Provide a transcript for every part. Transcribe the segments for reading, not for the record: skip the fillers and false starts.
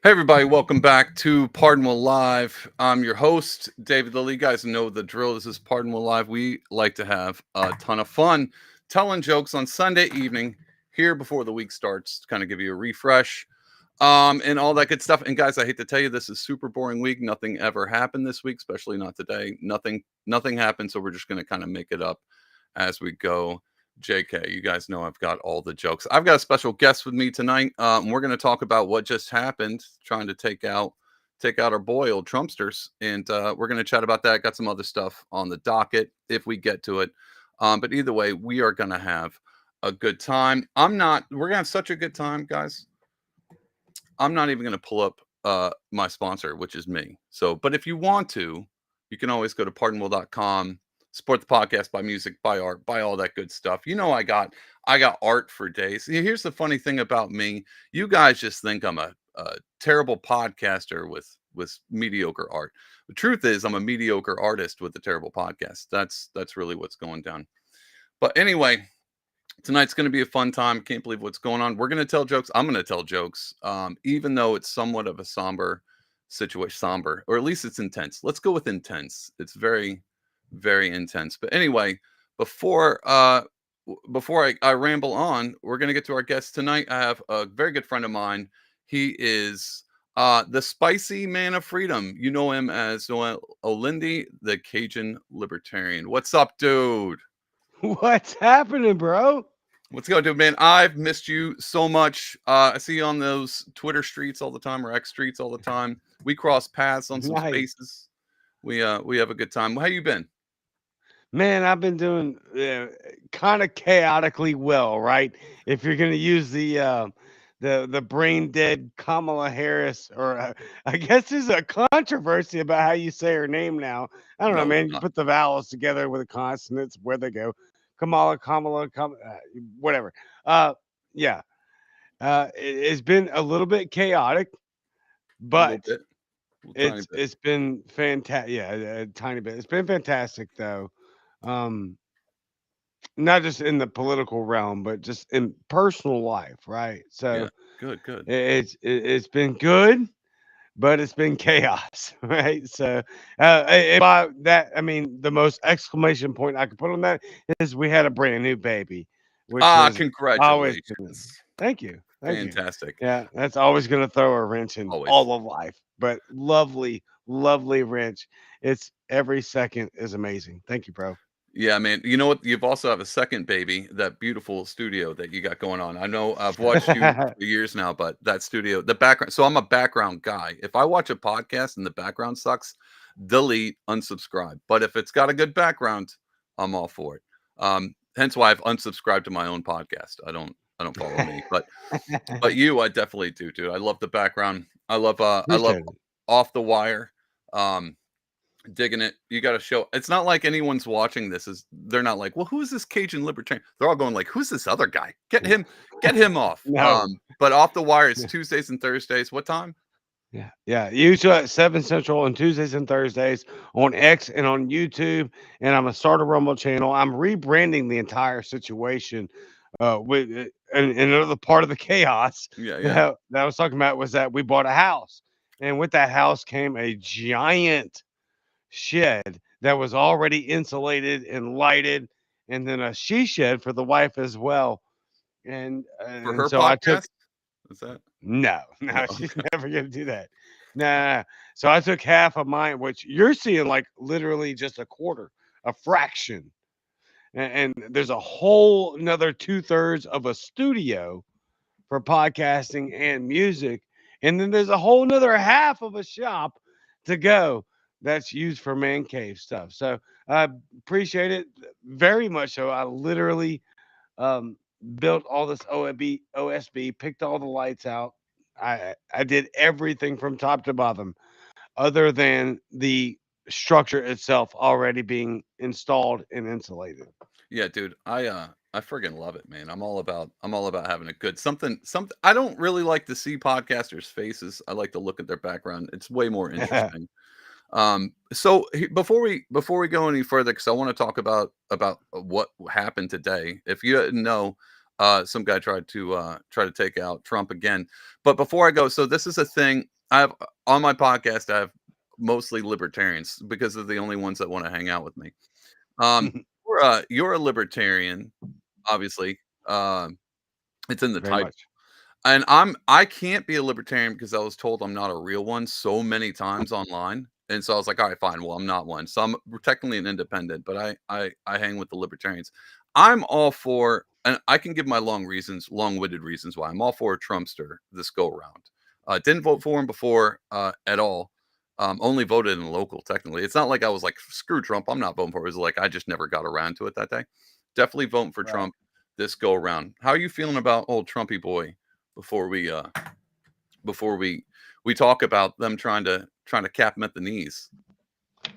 Hey everybody, welcome back to Pardonable Live. I'm your host, David Lilly. You guys know the drill. This is Pardonable Live. We like to have a ton of fun telling jokes on Sunday evening here before the week starts to kind of give you a refresh and all that good stuff. And guys, I hate to tell you, this is super boring week. Nothing ever happened this week, especially not today. Nothing happened, so we're just going to kind of make it up as we go. JK, you guys know I've got all the jokes. I've got a special guest with me tonight. We're going to talk about what just happened, trying to take out our boy, old Trumpsters, and we're going to chat about that. Got some other stuff on the docket if we get to it. But either way, we are going to have a good time. We're going to have such a good time, guys. I'm not even going to pull up my sponsor, which is me. So, but if you want to, you can always go to pardonable.com. Support the podcast, buy music, buy art, buy all that good stuff. You know, I got art for days. Here's the funny thing about me. You guys just think I'm a terrible podcaster with mediocre art. The truth is I'm a mediocre artist with a terrible podcast. That's really what's going down. But anyway, tonight's going to be a fun time. Can't believe what's going on. We're going to tell jokes. I'm going to tell jokes, even though it's somewhat of a somber situation. Somber, or at least it's intense. Let's go with intense. It's very, very intense. But anyway, before I ramble on, we're going to get to our guest tonight. I have a very good friend of mine. He is the spicy man of freedom. You know him as Noel Olinde, the Cajun Libertarian. What's up, dude? What's happening, bro? What's going, dude, man? I've missed you so much. I see you on those Twitter streets all the time, or X streets all the time. We cross paths on some Nice. spaces. We have a good time. How you been? Man, I've been doing kind of chaotically well, right? If you're going to use the brain dead Kamala Harris, or I guess there's a controversy about how you say her name now. I don't know, No, it's man. You not. put the vowels together with the consonants, where they go. Kamala, whatever. Uh, yeah. It's been a little bit chaotic, A little but bit, a little tiny bit. it's been fantastic. Yeah, a tiny bit. It's been fantastic though. Um, not just in the political realm, but just in personal life, right? Yeah, So good, good. it's been good, but it's been chaos, right? So by that I mean the most exclamation point I could put on that is we had a brand new baby, which is always good. Congratulations. Thank you, thank you. Fantastic. Yeah, that's always going to throw a wrench in Always. all of life, but lovely, lovely wrench. It's every second is amazing. Thank you, bro. Yeah, man. You know what? You've also have a second baby, that beautiful studio that you got going on. I know I've watched you for years now, but that studio, the background. So I'm a background guy. If I watch a podcast and the background sucks, delete, unsubscribe. But if it's got a good background, I'm all for it. Hence why I've unsubscribed to my own podcast. I don't follow me, but you, I definitely do, dude. I love the background. I love Appreciate it. Off the Wire. Um, Digging it. You got to show. It's not like anyone's watching this. They're not like, well, who's this Cajun Libertarian? They're all going like, who's this other guy? Get him off. No. But Off the Wire is Tuesdays and Thursdays. What time? Yeah, yeah. Usually at 7 Central on Tuesdays and Thursdays on X and on YouTube. And I'm gonna start a Rumble channel. I'm rebranding the entire situation. And another part of the chaos Yeah, yeah. that I was talking about was that we bought a house, and with that house came a giant shed that was already insulated and lighted, and then a she shed for the wife as well. For And her so I took podcast. Is that? no, No, no, she's okay. never gonna do that. Nah. So I took half of mine, which you're seeing like literally just a quarter, a fraction. And there's a whole another 2/3 of a studio for podcasting and music. And then there's a whole nother half of a shop to go that's used for man cave stuff. So I appreciate it very much. So I literally um, built all this OSB, picked all the lights out. I did everything from top to bottom, other than the structure itself already being installed and insulated. Yeah, dude. I friggin' love it, man. I'm all about having a good something. I don't really like to see podcasters' faces. I like to look at their background. It's way more interesting. So before we go any further, because I want to talk about what happened today. If you didn't know, some guy tried to take out Trump again. But before I go, so this is a thing. I have on my podcast, I have mostly libertarians because they're the only ones that want to hang out with me. You're a libertarian, obviously. It's in the Very title. much. And I can't be a libertarian because I was told I'm not a real one so many times online. And so I was like, all right, fine. Well, I'm not one. So I'm technically an independent, but I hang with the libertarians. I'm all for, and I can give my long-winded reasons why I'm all for a Trumpster this go around. Didn't vote for him before at all. Only voted in the local, technically. It's not like I was like, screw Trump, I'm not voting for it. It was like I just never got around to it that day. Definitely voting for Right. Trump this go around. How are you feeling about old Trumpy boy before we talk about them trying to cap him at the knees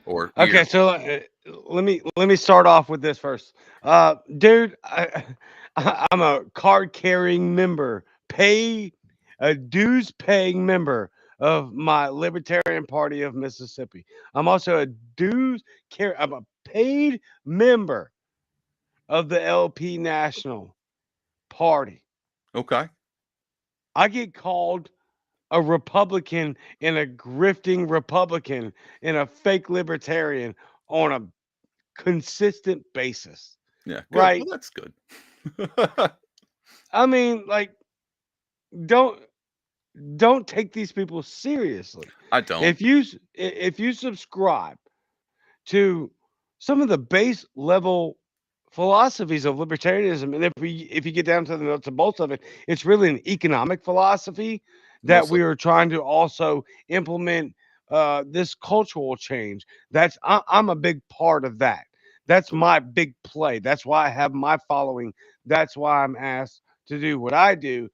or Okay, ear? so let me start off with this first. Dude, I'm a card carrying member, a dues paying member of my Libertarian Party of Mississippi. I'm also I'm a paid member of the LP National Party. Okay. I get called a Republican and a grifting Republican and a fake libertarian on a consistent basis, Yeah, good. right? Well, that's good. I mean, like, don't don't take these people seriously. I don't. If you subscribe to some of the base level philosophies of libertarianism, and if you get down to the nuts and bolts of it, it's really an economic philosophy that Mostly. we are trying to also implement this cultural change. I'm a big part of that. That's my big play. That's why I have my following. That's why I'm asked to do what I do.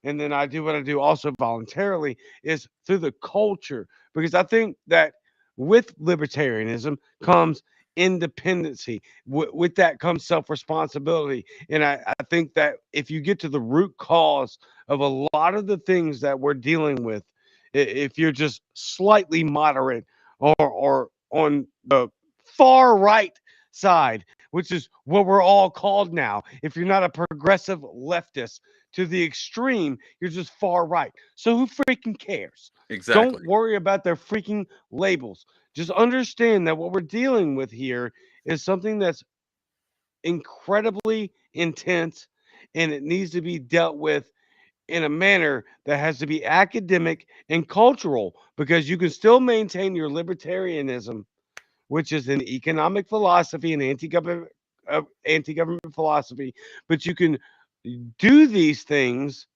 And then I do what I do also voluntarily is through the culture. Because I think that with libertarianism comes independency. With that comes self responsibility. And I think that if you get to the root cause of a lot of the things that we're dealing with, if you're just slightly moderate or on the far right side, which is what we're all called now, if you're not a progressive leftist to the extreme, you're just far right. So who freaking cares? Exactly. Don't worry about their freaking labels. Just understand that what we're dealing with here is something that's incredibly intense and it needs to be dealt with in a manner that has to be academic and cultural because you can still maintain your libertarianism, which is an economic philosophy and anti-government philosophy, but you can do these things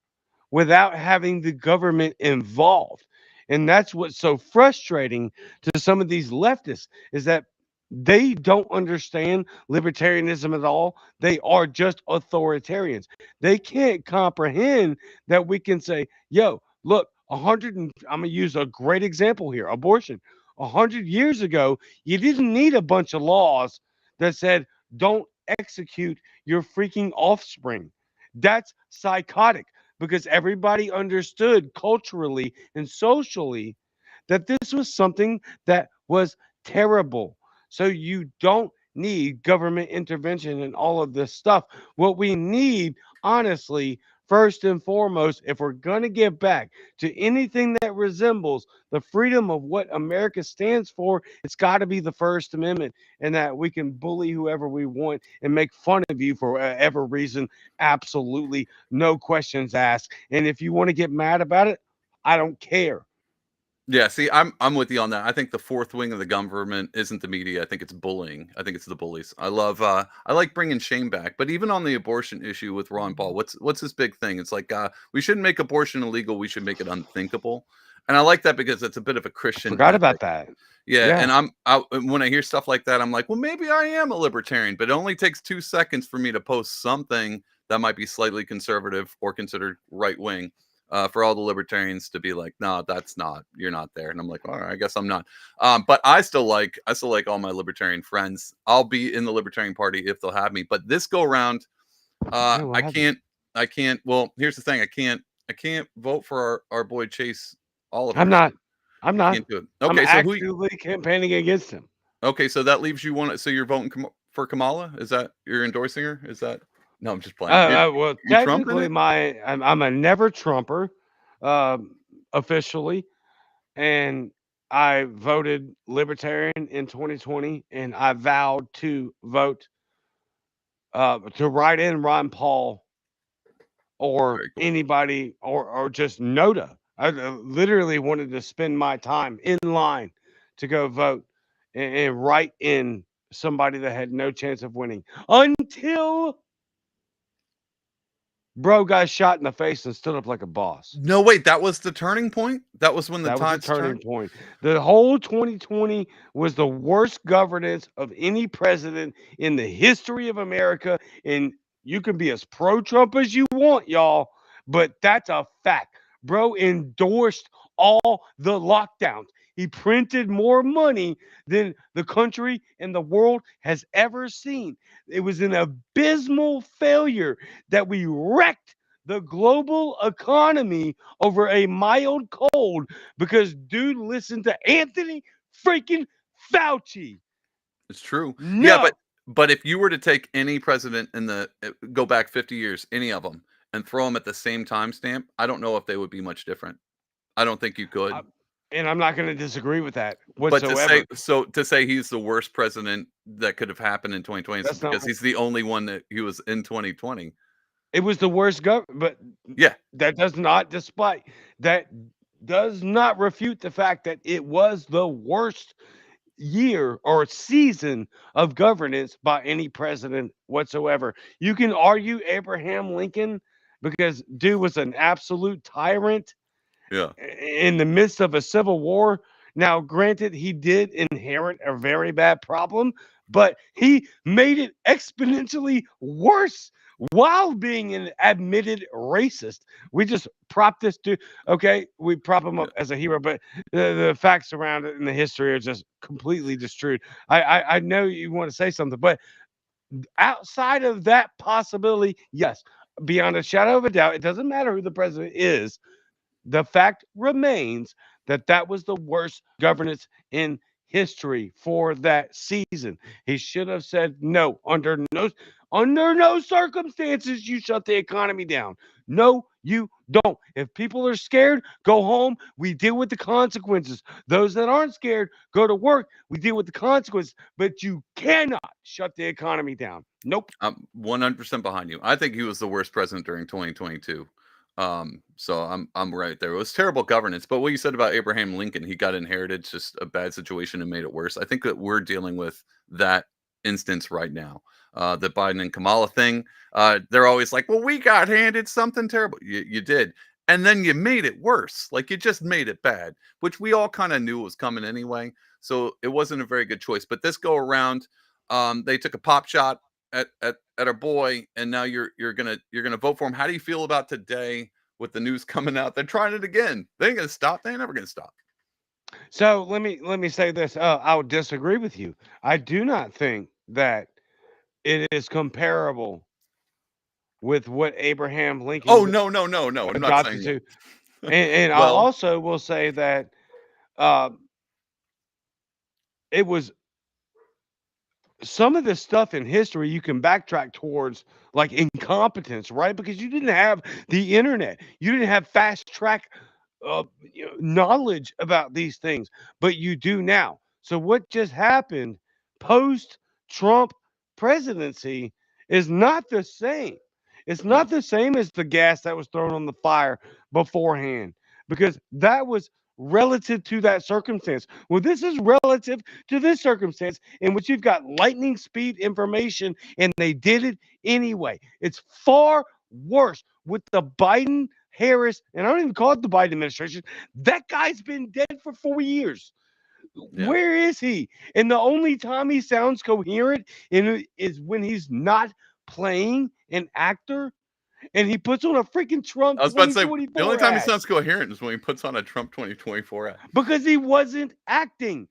without having the government involved. And that's what's so frustrating to some of these leftists is that they don't understand libertarianism at all. They are just authoritarians. They can't comprehend that we can say, yo, look, I'm going to use a great example here, abortion. 100 years ago, you didn't need a bunch of laws that said, don't execute your freaking offspring. That's psychotic because everybody understood culturally and socially that this was something that was terrible. So you don't need government intervention and all of this stuff. What we need, honestly, first and foremost, if we're going to give back to anything that resembles the freedom of what America stands for, it's got to be the First Amendment and that we can bully whoever we want and make fun of you for whatever reason. Absolutely no questions asked. And if you want to get mad about it, I don't care. Yeah, see, I'm with you on that. I think the fourth wing of the government isn't the media. I think it's bullying. I think it's the bullies. I like bringing shame back. But even on the abortion issue with Ron Paul, what's his big thing? It's like we shouldn't make abortion illegal. We should make it unthinkable. And I like that because it's a bit of a Christian Forgot ethic. about that. Yeah, Yeah. and when I hear stuff like that, I'm like, well, maybe I am a libertarian, but it only takes 2 seconds for me to post something that might be slightly conservative or considered right wing, for all the libertarians to be like, no, that's not, you're not there, and I'm like, all right, I guess I'm not. But I still like all my libertarian friends. I'll be in the Libertarian Party if they'll have me. But this go around, Yeah, we'll have you. I can't. Well, here's the thing, I can't vote for our boy Chase I'm Oliver. not. I'm I not. can't do it. I'm Okay, so who? actively campaigning against him. Okay, so that leaves you one. So you're voting for Kamala? Is that you're endorsing her? Is that? No, I'm just playing. Well, You Trumping technically, it? I'm a never Trumper, officially. and I voted Libertarian in 2020, and I vowed to vote to write in Ron Paul or Very cool. anybody or just Noda. I literally wanted to spend my time in line to go vote and write in somebody that had no chance of winning until bro got shot in the face and stood up like a boss. No, wait, that was the turning point? That was when the That was the tides turning turned? point. The whole 2020 was the worst governance of any president in the history of America. And you can be as pro Trump as you want, y'all, but that's a fact. Bro endorsed all the lockdowns. He printed more money than the country and the world has ever seen. It was an abysmal failure that we wrecked the global economy over a mild cold because dude listened to Anthony freaking Fauci. It's true. Yeah, No, but if you were to take any president in the go back 50 years, any of them, and throw them at the same timestamp, I don't know if they would be much different. I don't think you I, could. and I'm not going to disagree with that But whatsoever. to say he's the worst president that could have happened in 2020 is That's not. because he's the only one that he was in 2020. It was the worst government, but Yeah, that does not, despite that, does not refute the fact that it was the worst year or season of governance by any president whatsoever. You can argue Abraham Lincoln because dude was an absolute tyrant yeah. in the midst of a civil war. Now, granted, he did inherit a very bad problem, but he made it exponentially worse while being an admitted racist. We just prop this to okay, we prop him up as a hero, but the facts around it and the history are just completely distrue. I know you want to say something, but outside of that possibility, yes, beyond a shadow of a doubt, it doesn't matter who the president is, the fact remains that that was the worst governance in history for that season. He should have said no. Under no circumstances you shut the economy down. No, you don't. If people are scared, go home. We deal with the consequences. Those that aren't scared, go to work. We deal with the consequences. But you cannot shut the economy down. Nope. I'm 100% behind you. I think he was the worst president during 2022. So I'm right there. It was terrible governance, but what you said about Abraham Lincoln, he got inherited, it's just a bad situation and made it worse. I think that we're dealing with that instance right now. The Biden and Kamala thing, they're always like, "Well, we got handed something terrible." You did, and then you made it worse. Like you just made it bad, which we all kind of knew was coming anyway. So it wasn't a very good choice. But this go around, they took a pop shot at our boy, and now you're gonna vote for him. How do you feel about today with the news coming out? They're trying it again. They ain't gonna stop. They ain't never gonna stop. So let me say this. I would disagree with you. I do not think that it is comparable with what Abraham Oh Lincoln no, no, no, no. I'm not adopted saying to, that. and I Well, also will say that uh, it was some of this stuff in history you can backtrack towards like incompetence, right? Because you didn't have the internet, you didn't have fast track knowledge about these things, but you do now. So what just happened post Trump presidency is not the same. It's not no. the same as the gas that was thrown on the fire beforehand because that was relative to that circumstance. Well, this is relative to this circumstance in which you've got lightning speed information and they did it anyway. It's far worse with the Biden Harris, and I don't even call it the Biden administration. That guy's been dead for 4 years. Yeah. Where is he? And the only time he sounds coherent is when he's not playing an actor and he puts on a freaking Trump I was about to say the only 2024 time he ad sounds coherent is when he puts on a Trump 2024 ad. because he wasn't acting.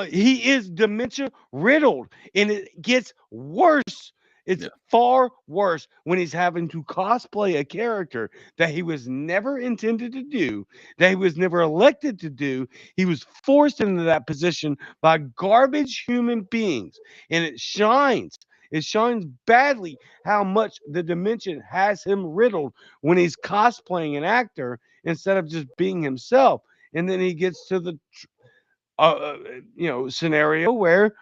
He is dementia riddled, and it gets worse. It's Yeah. far worse when he's having to cosplay a character that he was never intended to do, that he was never elected to do. He was forced into that position by garbage human beings, and it shines. It shines badly how much the dimension has him riddled when he's cosplaying an actor instead of just being himself. and then he gets to the scenario where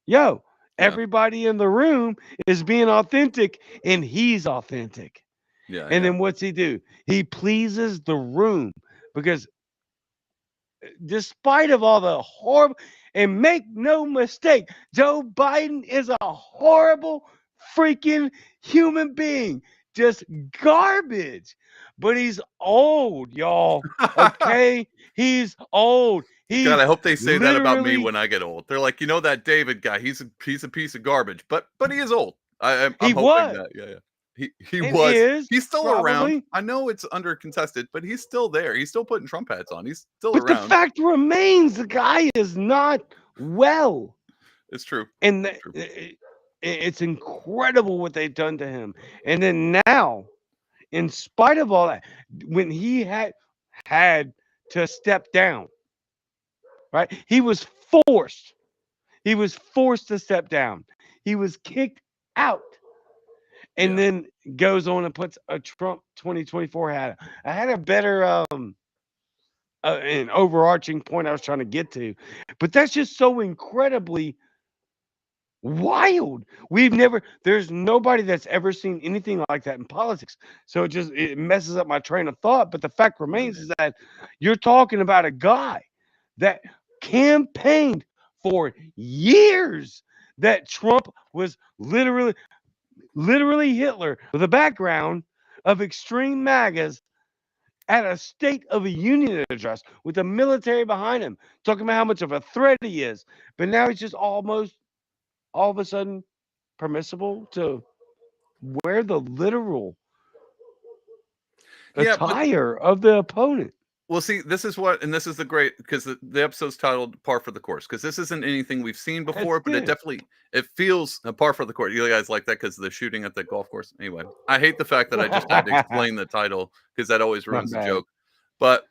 Yeah. everybody in the room is being authentic and he's authentic. Yeah. And Yeah. then what's he do? He pleases the room because despite of all the horrible, and make no mistake, Joe Biden is a horrible freaking human being, just garbage. But he's old, y'all. Okay, he's old. God, He's I hope they say that about me literally when I get old. They're like, you know, that David guy, he's a piece of garbage, but he is old. I'm he hoping was that. Yeah. Yeah. He and was. is He's still around. probably. I know it's under contested, but he's still there. He's still putting Trump hats on. He's still But the around. fact remains, the guy is not well. It's true. And It's true. it's incredible what they've done to him. And then now, in spite of all that, when he had to step down, right? Forced. He was forced to step down. He was kicked out, and Yeah. then goes on and puts a Trump 2024 hat. I had a better an overarching point I was trying to get to, but that's just so incredibly wild. There's nobody that's ever seen anything like that in politics. So it messes up my train of thought. But the fact remains is that you're talking about a guy that campaigned for years that Trump was literally Hitler with a background of extreme MAGAs at a State of a Union address with the military behind him, talking about how much of a threat he is. But now he's just almost all of a sudden permissible to wear the literal Yeah, but attire of the opponent. well, see, this is what, and this is the great, because the episode's titled "Par for the Course," because this isn't anything we've seen That's before, but good. it feels a par for the course. You guys like that because of the shooting at the golf course. Anyway, I hate the fact that I just had to explain the title because that always My ruins the bad. joke. But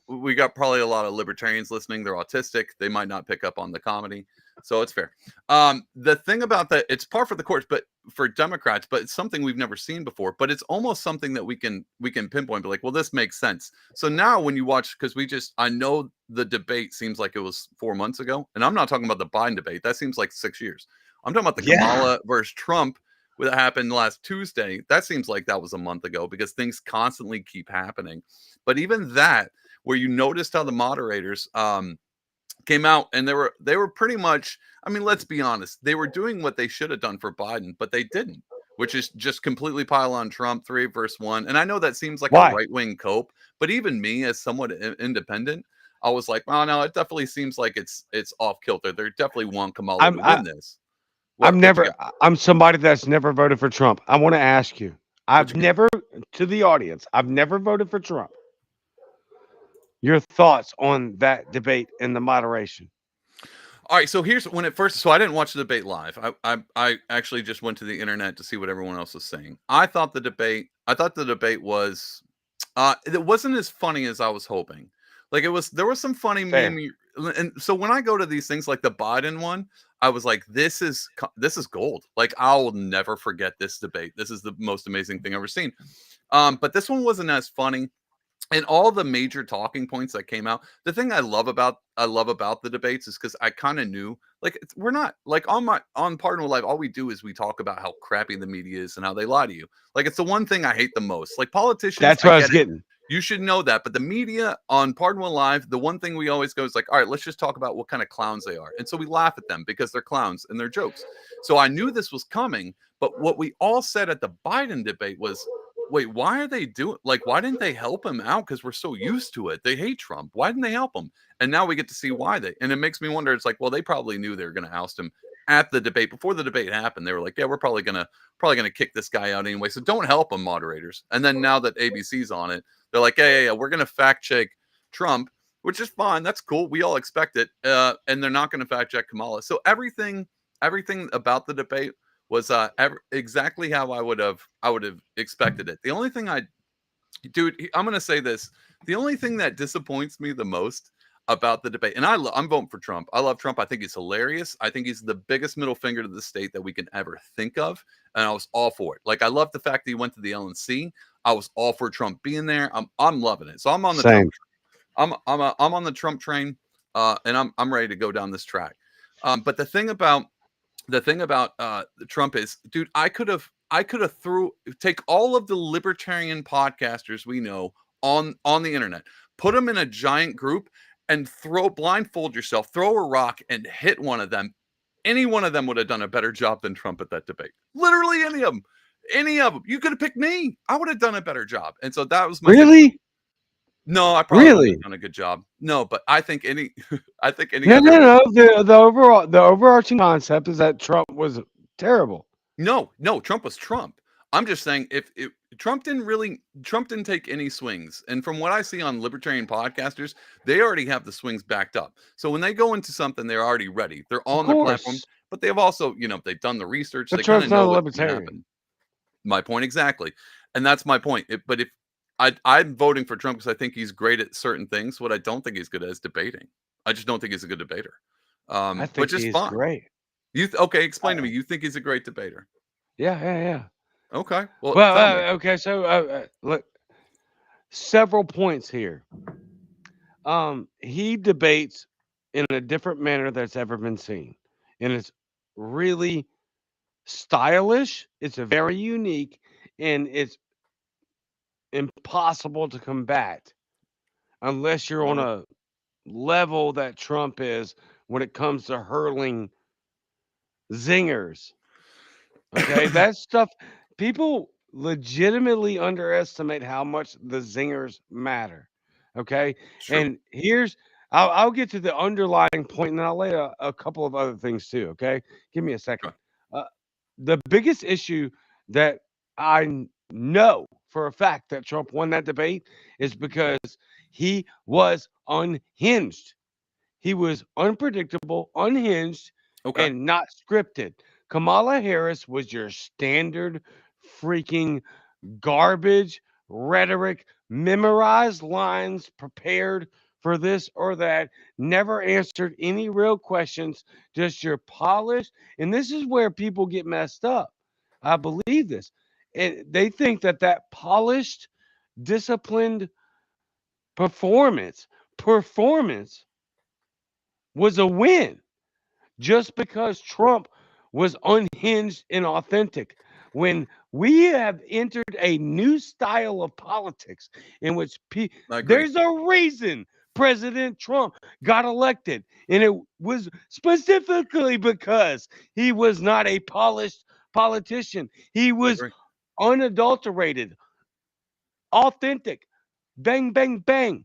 we got probably a lot of libertarians listening. They're autistic. They might not pick up on the comedy, so it's fair. The thing about that, it's par for the course, but for Democrats, but it's something we've never seen before. But it's almost something that we can pinpoint. Be like, well, this makes sense. So now when you watch, because I know the debate seems like it was 4 months ago, and I'm not talking about the Biden debate. That seems like 6 years. I'm talking about the Yeah. Kamala versus Trump that happened last Tuesday. That seems like that was a month ago because things constantly keep happening. But even that, where you noticed how the moderators came out and they were pretty much, I mean, let's be honest, they were doing what they should have done for Biden, but they didn't, which is just completely pile on Trump 3 versus 1. And I know that seems like a Why? right-wing cope, but even me as somewhat independent, I was like, oh no, it definitely seems like it's off kilter. They definitely want Kamala to win this. What you got? I'm somebody that's never voted for Trump. I want to ask you. What you got? To the audience, I've never voted for Trump. Your thoughts on that debate and the moderation? All right, so here's when it first. So I didn't watch the debate live. I actually just went to the internet to see what everyone else was saying. I thought the debate was, it wasn't as funny as I was hoping. Like it was, there was some funny Fair. meme, and so when I go to these things like the Biden one, I was like, this is gold. Like I'll never forget this debate. This is the most amazing thing I've ever seen. But this one wasn't as funny. And all the major talking points that came out, the thing I love about the debates is because I kind of knew, like, we're not like on Pardon With Life, all we do is we talk about how crappy the media is and how they lie to you. Like it's the one thing I hate the most. Like politicians, That's what I was get it. getting. You should know that. But the media on Pardon With Live, the one thing we always go is like, all right, let's just talk about what kind of clowns they are. And so we laugh at them because they're clowns and they're jokes. So I knew this was coming. But what we all said at the Biden debate was, wait, why are they doing, like, why didn't they help him out? Because we're so used to it. They hate Trump. Why didn't they help him? And now we get to see why and it makes me wonder, it's like, well, they probably knew they were going to oust him at the debate. Before the debate happened, they were like, yeah, we're probably going to kick this guy out anyway. So don't help him, moderators. And then now that ABC's on it, they're like, yeah, we're going to fact check Trump, which is fine. That's cool. We all expect it. And they're not going to fact check Kamala. So everything about the debate was exactly how I would have expected it. The only thing I'm going to say this. The only thing that disappoints me the most about the debate, and I'm voting for Trump. I love Trump. I think he's hilarious. I think he's the biggest middle finger to the state that we can ever think of. And I was all for it. Like, I love the fact that he went to the LNC. I was all for Trump being there. I'm loving it. So I'm on the Same. Trump. I'm on the Trump train, and I'm ready to go down this track. But the thing about Trump is, dude, I could have take all of the libertarian podcasters we know on the internet, put them in a giant group, and blindfold yourself, throw a rock, and hit one of them. Any one of them would have done a better job than Trump at that debate. Literally any of them. Any of them. You could have picked me. I would have done a better job. And so that was my thing. Really? No, I probably wouldn't Really? have done a good job. No, but I think any I think any No, other no, no. The overarching concept is that Trump was terrible. No, Trump was Trump. I'm just saying if Trump didn't take any swings. And from what I see on libertarian podcasters, they already have the swings backed up. So when they go into something, they're already ready. They're Of on the platform, course. but they've also, they've done the research. But They kind of Trump's not know a what's going to libertarian. happen. My point exactly. And that's my point. But if I'm voting for Trump because I think he's great at certain things. What I don't think he's good at is debating. I just don't think he's a good debater. I think Which is he's fine. great. Okay, explain to me. You think he's a great debater? Yeah. Okay. Well, Well, tell me. okay. So, look, several points here. He debates in a different manner that's ever been seen, and it's really stylish. It's very unique, and it's impossible to combat unless you're on a level that Trump is when it comes to hurling zingers. Okay, that stuff, people legitimately underestimate how much the zingers matter. Okay, True. and I'll get to the underlying point, and then I'll lay a couple of other things too. Okay, give me a second. Okay. The biggest issue that I know for a fact that Trump won that debate is because he was unhinged. He was unpredictable, unhinged, Okay. and not scripted. Kamala Harris was your standard freaking garbage rhetoric, memorized lines, prepared for this or that, never answered any real questions, just your polished. And this is where people get messed up. I believe this. And they think that polished, disciplined performance was a win just because Trump was unhinged and authentic. When we have entered a new style of politics in which I agree. there's a reason President Trump got elected, and it was specifically because he was not a polished politician. He I was agree. unadulterated, authentic, bang, bang, bang,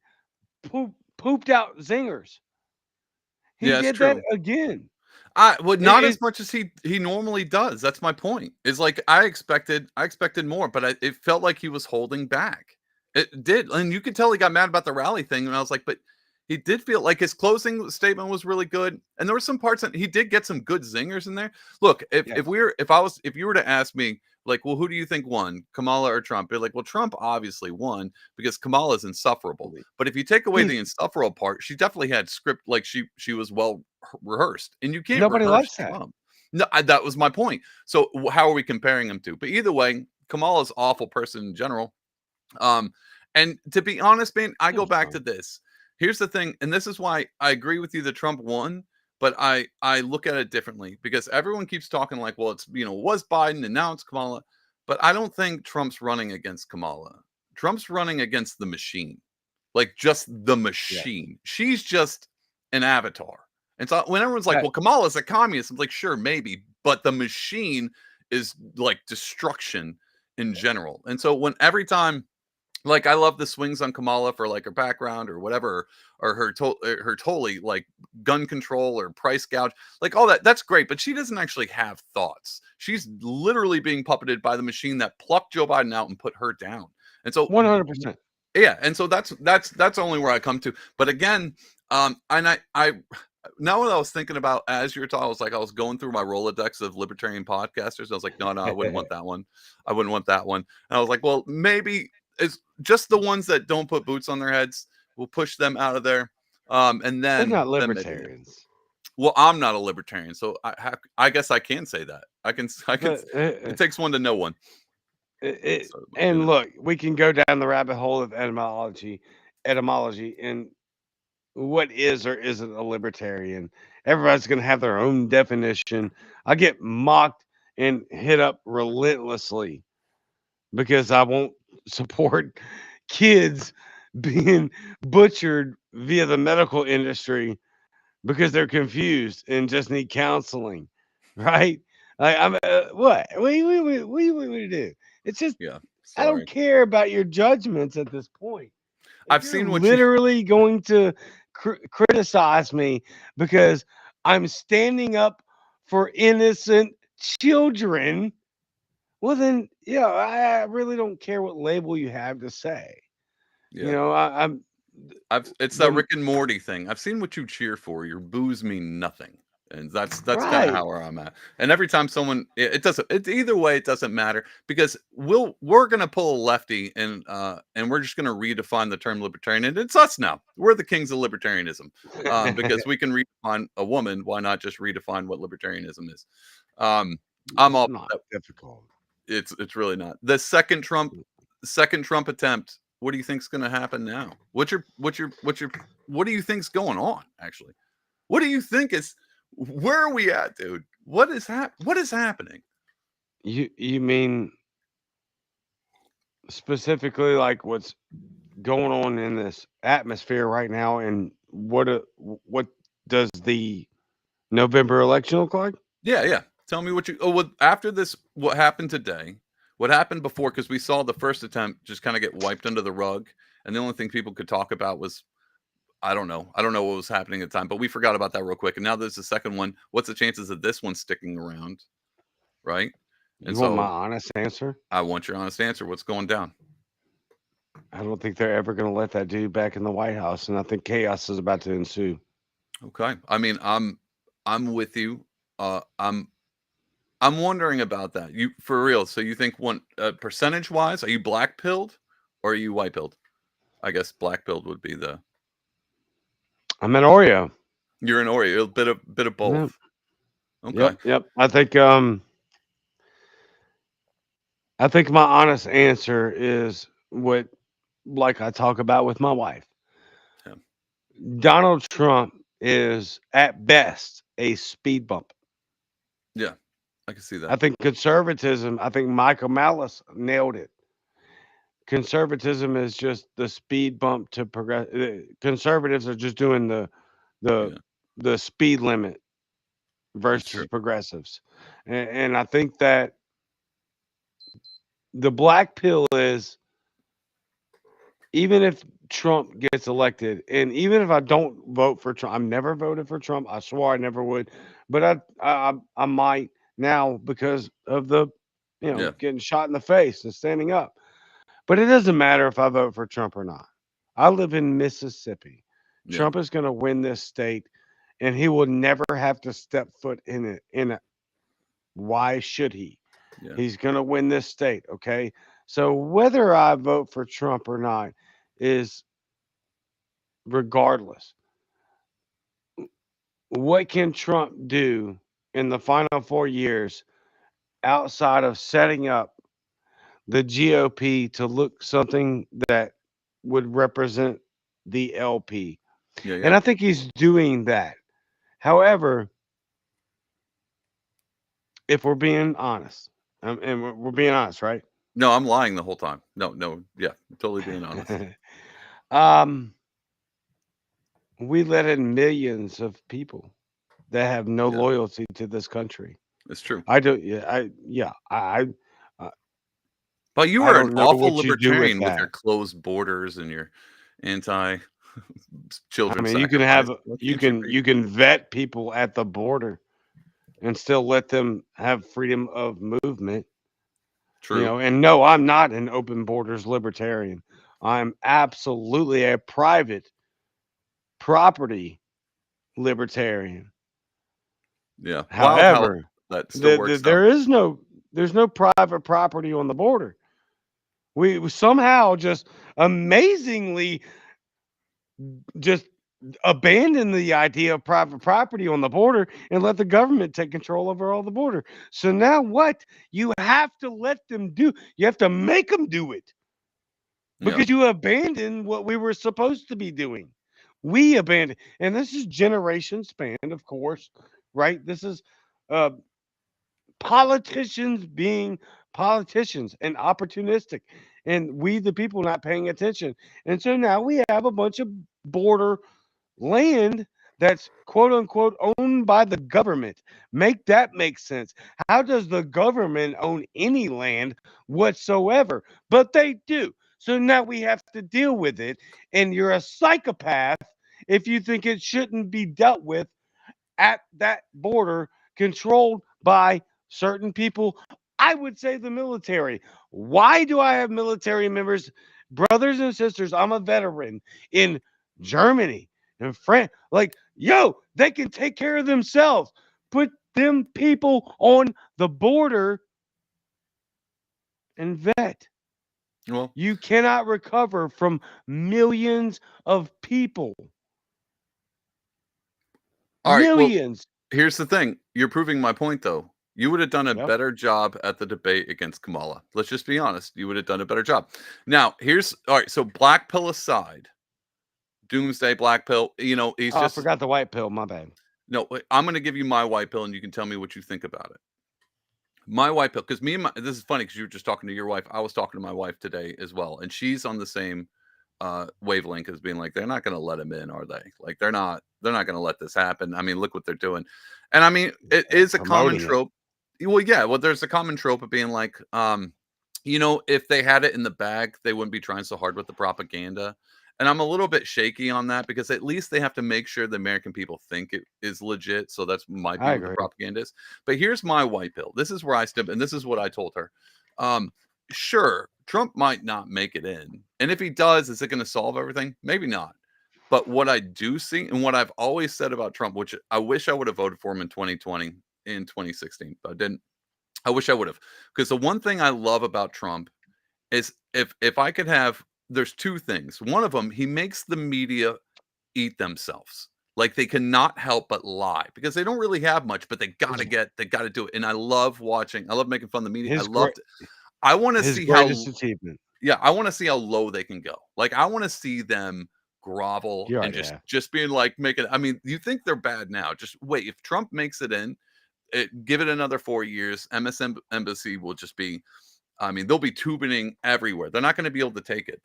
pooped out zingers. He Yeah, it's did that true. again. Not It, as much as he normally does. That's my point. Is like I expected more, but it felt like he was holding back. It did, and you could tell he got mad about the rally thing. And I was like, but he did feel like his closing statement was really good, and there were some parts that he did get some good zingers in there. Look, if Yes. if you were to ask me, like, well, who do you think won, Kamala or Trump? You're like, well, Trump obviously won because Kamala's insufferable. But if you take away the insufferable part, she definitely had script, like she was well rehearsed, and you can't Nobody rehearse likes that. Trump. No, that was my point. So how are we comparing them to? But either way, Kamala's an awful person in general. And to be honest, man, I go back to this. Here's the thing, and this is why I agree with you that Trump won, but I look at it differently because everyone keeps talking like, well, it's it was Biden and now it's Kamala, but I don't think Trump's running against Kamala. Trump's running against the machine, like just the machine. She's just an avatar. And so when everyone's like, That well, Kamala's a communist, I'm like, sure, maybe, but the machine is like destruction in general. And so every time, like, I love the swings on Kamala for like her background or whatever, or her totally like gun control or price gouge, like all that. That's great, but she doesn't actually have thoughts. She's literally being puppeted by the machine that plucked Joe Biden out and put her down. And so 100%. yeah, and so that's only where I come to. But again, and I now what I was thinking about as you were talking, I was going through my Rolodex of libertarian podcasters. I was like, no, I wouldn't want that one. I wouldn't want that one. And I was like, well, maybe it's just the ones that don't put boots on their heads. We'll push them out of there. And They're then not then maybe. libertarians. Well, I'm not a libertarian, so I guess I can say that. I can. But It takes one to know one. So, and look, we can go down the rabbit hole of etymology, and what is or isn't a libertarian. Everybody's going to have their own definition. I get mocked and hit up relentlessly because I won't support kids being butchered via the medical industry because they're confused and just need counseling, right? Like, what do you do? It's just Yeah, I don't sorry. care about your judgments at this point. If I've you're seen what you. literally going to criticize me because I'm standing up for innocent children, well then, yeah, I really don't care what label you have to say. You Yeah, know, I'm it's that the Rick and Morty thing. I've seen what you cheer for. Your boos mean nothing, and that's kind of right. how where I'm at. And every time someone, it doesn't. It either way, it doesn't matter because we're gonna pull a lefty and we're just gonna redefine the term libertarian, and it's us now. We're the kings of libertarianism, because we can redefine a woman. Why not just redefine what libertarianism is? Um, I'm It's all. not difficult. It's really not. The second Trump attempt. What do you think's going to happen now? What do you think's going on actually? What do you think is where are we at, dude? What is happening? You mean specifically like what's going on in this atmosphere right now, and what does the November election look like? Yeah, yeah. Tell me what you what after this what happened today? What happened before cuz we saw the first attempt just kind of get wiped under the rug and the only thing people could talk about was I don't know. I don't know what was happening at the time, but we forgot about that real quick. And now there's the second one. What's the chances of this one sticking around? Right. And You want my so honest answer? I want your honest answer. What's going down? I don't think they're ever going to let that dude back in the White House, and I think chaos is about to ensue. Okay. I mean, I'm with you. I'm wondering about that. You for real. So you think one percentage wise, are you black pilled or are you white pilled? I guess black pilled would be the I'm an Oreo. you're an Oreo, a bit of Yep, both. Okay. yep. I think my honest answer is what like I talk about with my wife. Yeah. Donald Trump is at best a speed bump. Yeah. I can see I that. think conservatism, I think Michael Malice nailed it. Conservatism is just the speed bump to progress. Conservatives are just doing the Yeah. the speed limit That's versus true. progressives, and I think that the black pill is even if Trump gets elected, and even if I don't vote for Trump, I've never voted for Trump. I swore I never would, but I might now because of the Yeah. getting shot in the face and standing up. But it doesn't matter if I vote for Trump or not. I live in Mississippi. Yeah. Trump is going to win this state, and he will never have to step foot in it. Why should he? Yeah. He's going to win this state. Okay. So whether I vote for Trump or not is regardless. What can Trump do in the final 4 years outside of setting up the GOP to look something that would represent the LP? Yeah. And Yeah. I think he's doing that. However, if we're being honest, and we're being honest, right? No, I'm lying the whole time. No, no. Yeah. Totally being honest. um, we let in millions of people that have no Yeah. loyalty to this country. It's true. I do. I But you I are an don't know awful what you do with libertarian with your that. closed borders and your anti I children mean, sacrifice. Why can't you be you can vet people at the border and still let them have freedom of movement, true? and no, I'm not an open borders libertarian. I'm absolutely a private property libertarian. Yeah. Wild how However, that still works out. there is there's no private property on the border. We somehow just amazingly just abandon the idea of private property on the border and let the government take control over all the border. So now what? You have to let them do. You have to make them do it Yeah. because you abandon what we were supposed to be doing. We abandoned, and this is generation span, of course, right? This is uh, politicians being politicians and opportunistic, and we, the people, not paying attention. And so now we have a bunch of border land that's quote unquote owned by the government. Make that make sense. How does the government own any land whatsoever? But they do. So now we have to deal with it. And you're a psychopath if you think it shouldn't be dealt with at that border controlled by certain people. I would say the military. Why do I have military members, brothers and sisters? I'm a veteran in Germany and France. Like, yo, they can take care of themselves. Put them people on the border and vet. Well, You cannot recover from millions of people. all right. Well, Millions. here's the thing. You're proving my point, though. You would have done a Yep. better job at the debate against Kamala. Let's just be honest. You would have done a better job. Now, here's all right. So, black pill aside, doomsday black pill. He's Oh, I just forgot the white pill. My bad. no. I'm going to give you my white pill, and you can tell me what you think about it. My wife, because this is funny because you were just talking to your wife. I was talking to my wife today as well, and she's on the same wavelength as being like, they're not going to let him in, are they? Like they're not going to let this happen. I mean, look what they're doing, and I mean, it is a common Promoting it. trope. Well, yeah, well, there's a common trope of being like, if they had it in the bag, they wouldn't be trying so hard with the propaganda. And I'm a little bit shaky on that because at least they have to make sure the American people think it is legit. So that's my view I of the agree. propaganda is. But here's my white pill. This is where I step, and this is what I told her. Sure, Trump might not make it in. And if he does, is it going to solve everything? Maybe not. But what I do see, and what I've always said about Trump, which I wish I would have voted for him in 2020, in 2016, but I didn't. I wish I would have. Because the one thing I love about Trump is if I could have, there's two things. One of them, he makes the media eat themselves. Like they cannot help but lie because they don't really have much, but they got to do it. And I love making fun of the media. His great, I want to his see greatest achievement. yeah, I want to see how low they can go. Like I want to see them grovel Yeah, and yeah. just being like making. I mean, you think they're bad now? Just wait. If Trump makes it in, give it another 4 years. MSM embassy will just be. I mean, they'll be tubing everywhere. They're not going to be able to take it.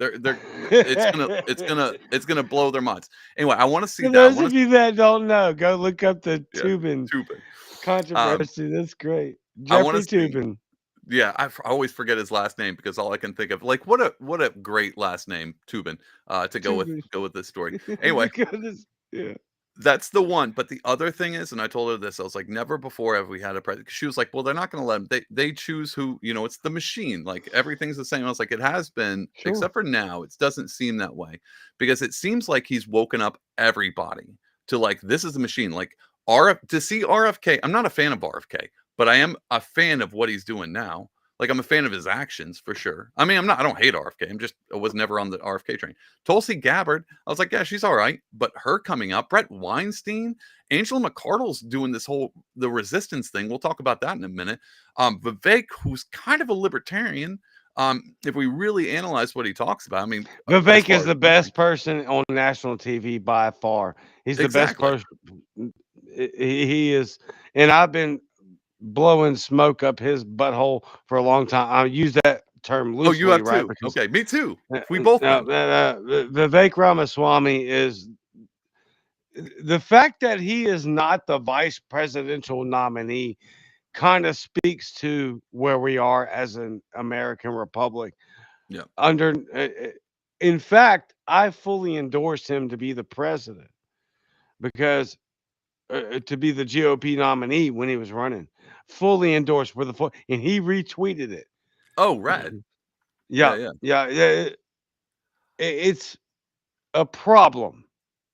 It's gonna blow their minds. Anyway, I want to see For that. those of you that don't know, go look up the Yeah, Tubin Tubin. controversy. That's great. I want Jeffrey to see. Tubin. Yeah, I always forget his last name because all I can think of, like, what a great last name, Tubin, to Tubin. go with this story. Anyway, Because, yeah. that's the one. But the other thing is, and I told her this, I was like, never before have we had a president. She was like, well, they're not going to let them. They choose who, it's the machine. Like everything's the same. I was like, it has been, Sure. except for now. It doesn't seem that way because it seems like he's woken up everybody to like, this is the machine. Like to see RFK. I'm not a fan of RFK, but I am a fan of what he's doing now. Like I'm a fan of his actions for sure. I mean, I don't hate RFK. I was never on the RFK train. Tulsi Gabbard, I was like, yeah, she's all right. But her coming up, Brett Weinstein, Angela McArdle's doing the resistance thing. We'll talk about that in a minute. Vivek, who's kind of a libertarian. If we really analyze what he talks about, I mean, Vivek is the best person on national TV by far. He's the best person. He is, and I've been blowing smoke up his butthole for a long time. I use that term loosely. Oh, you have right? too. Because, okay, me too. We both. Vivek Ramaswamy is the fact that he is not the vice presidential nominee kind of speaks to where we are as an American republic. Yeah. In fact, I fully endorse him to be the president because to be the GOP nominee when he was running, fully endorsed and he retweeted it. Oh, right. Yeah. It's a problem.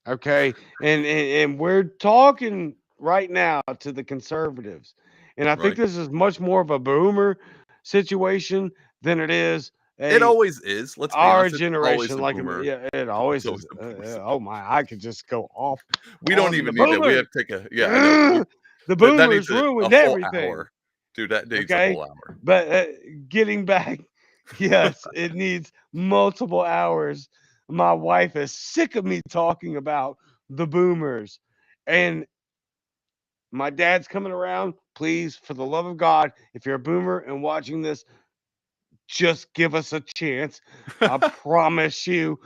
Okay. And we're talking right now to the conservatives. And I think this is much more of a boomer situation than it is. It always is. Let's be honest. Generation, like it always is. Oh my! I could just go off. We don't even need that. We have to take a the boomers ruined everything, hour. Dude. That needs a whole hour. But getting back, yes, it needs multiple hours my wife is sick of me talking about the boomers. And my dad's coming around. Please, for the love of God, if you're a boomer and watching this, just give us a chance. I promise you.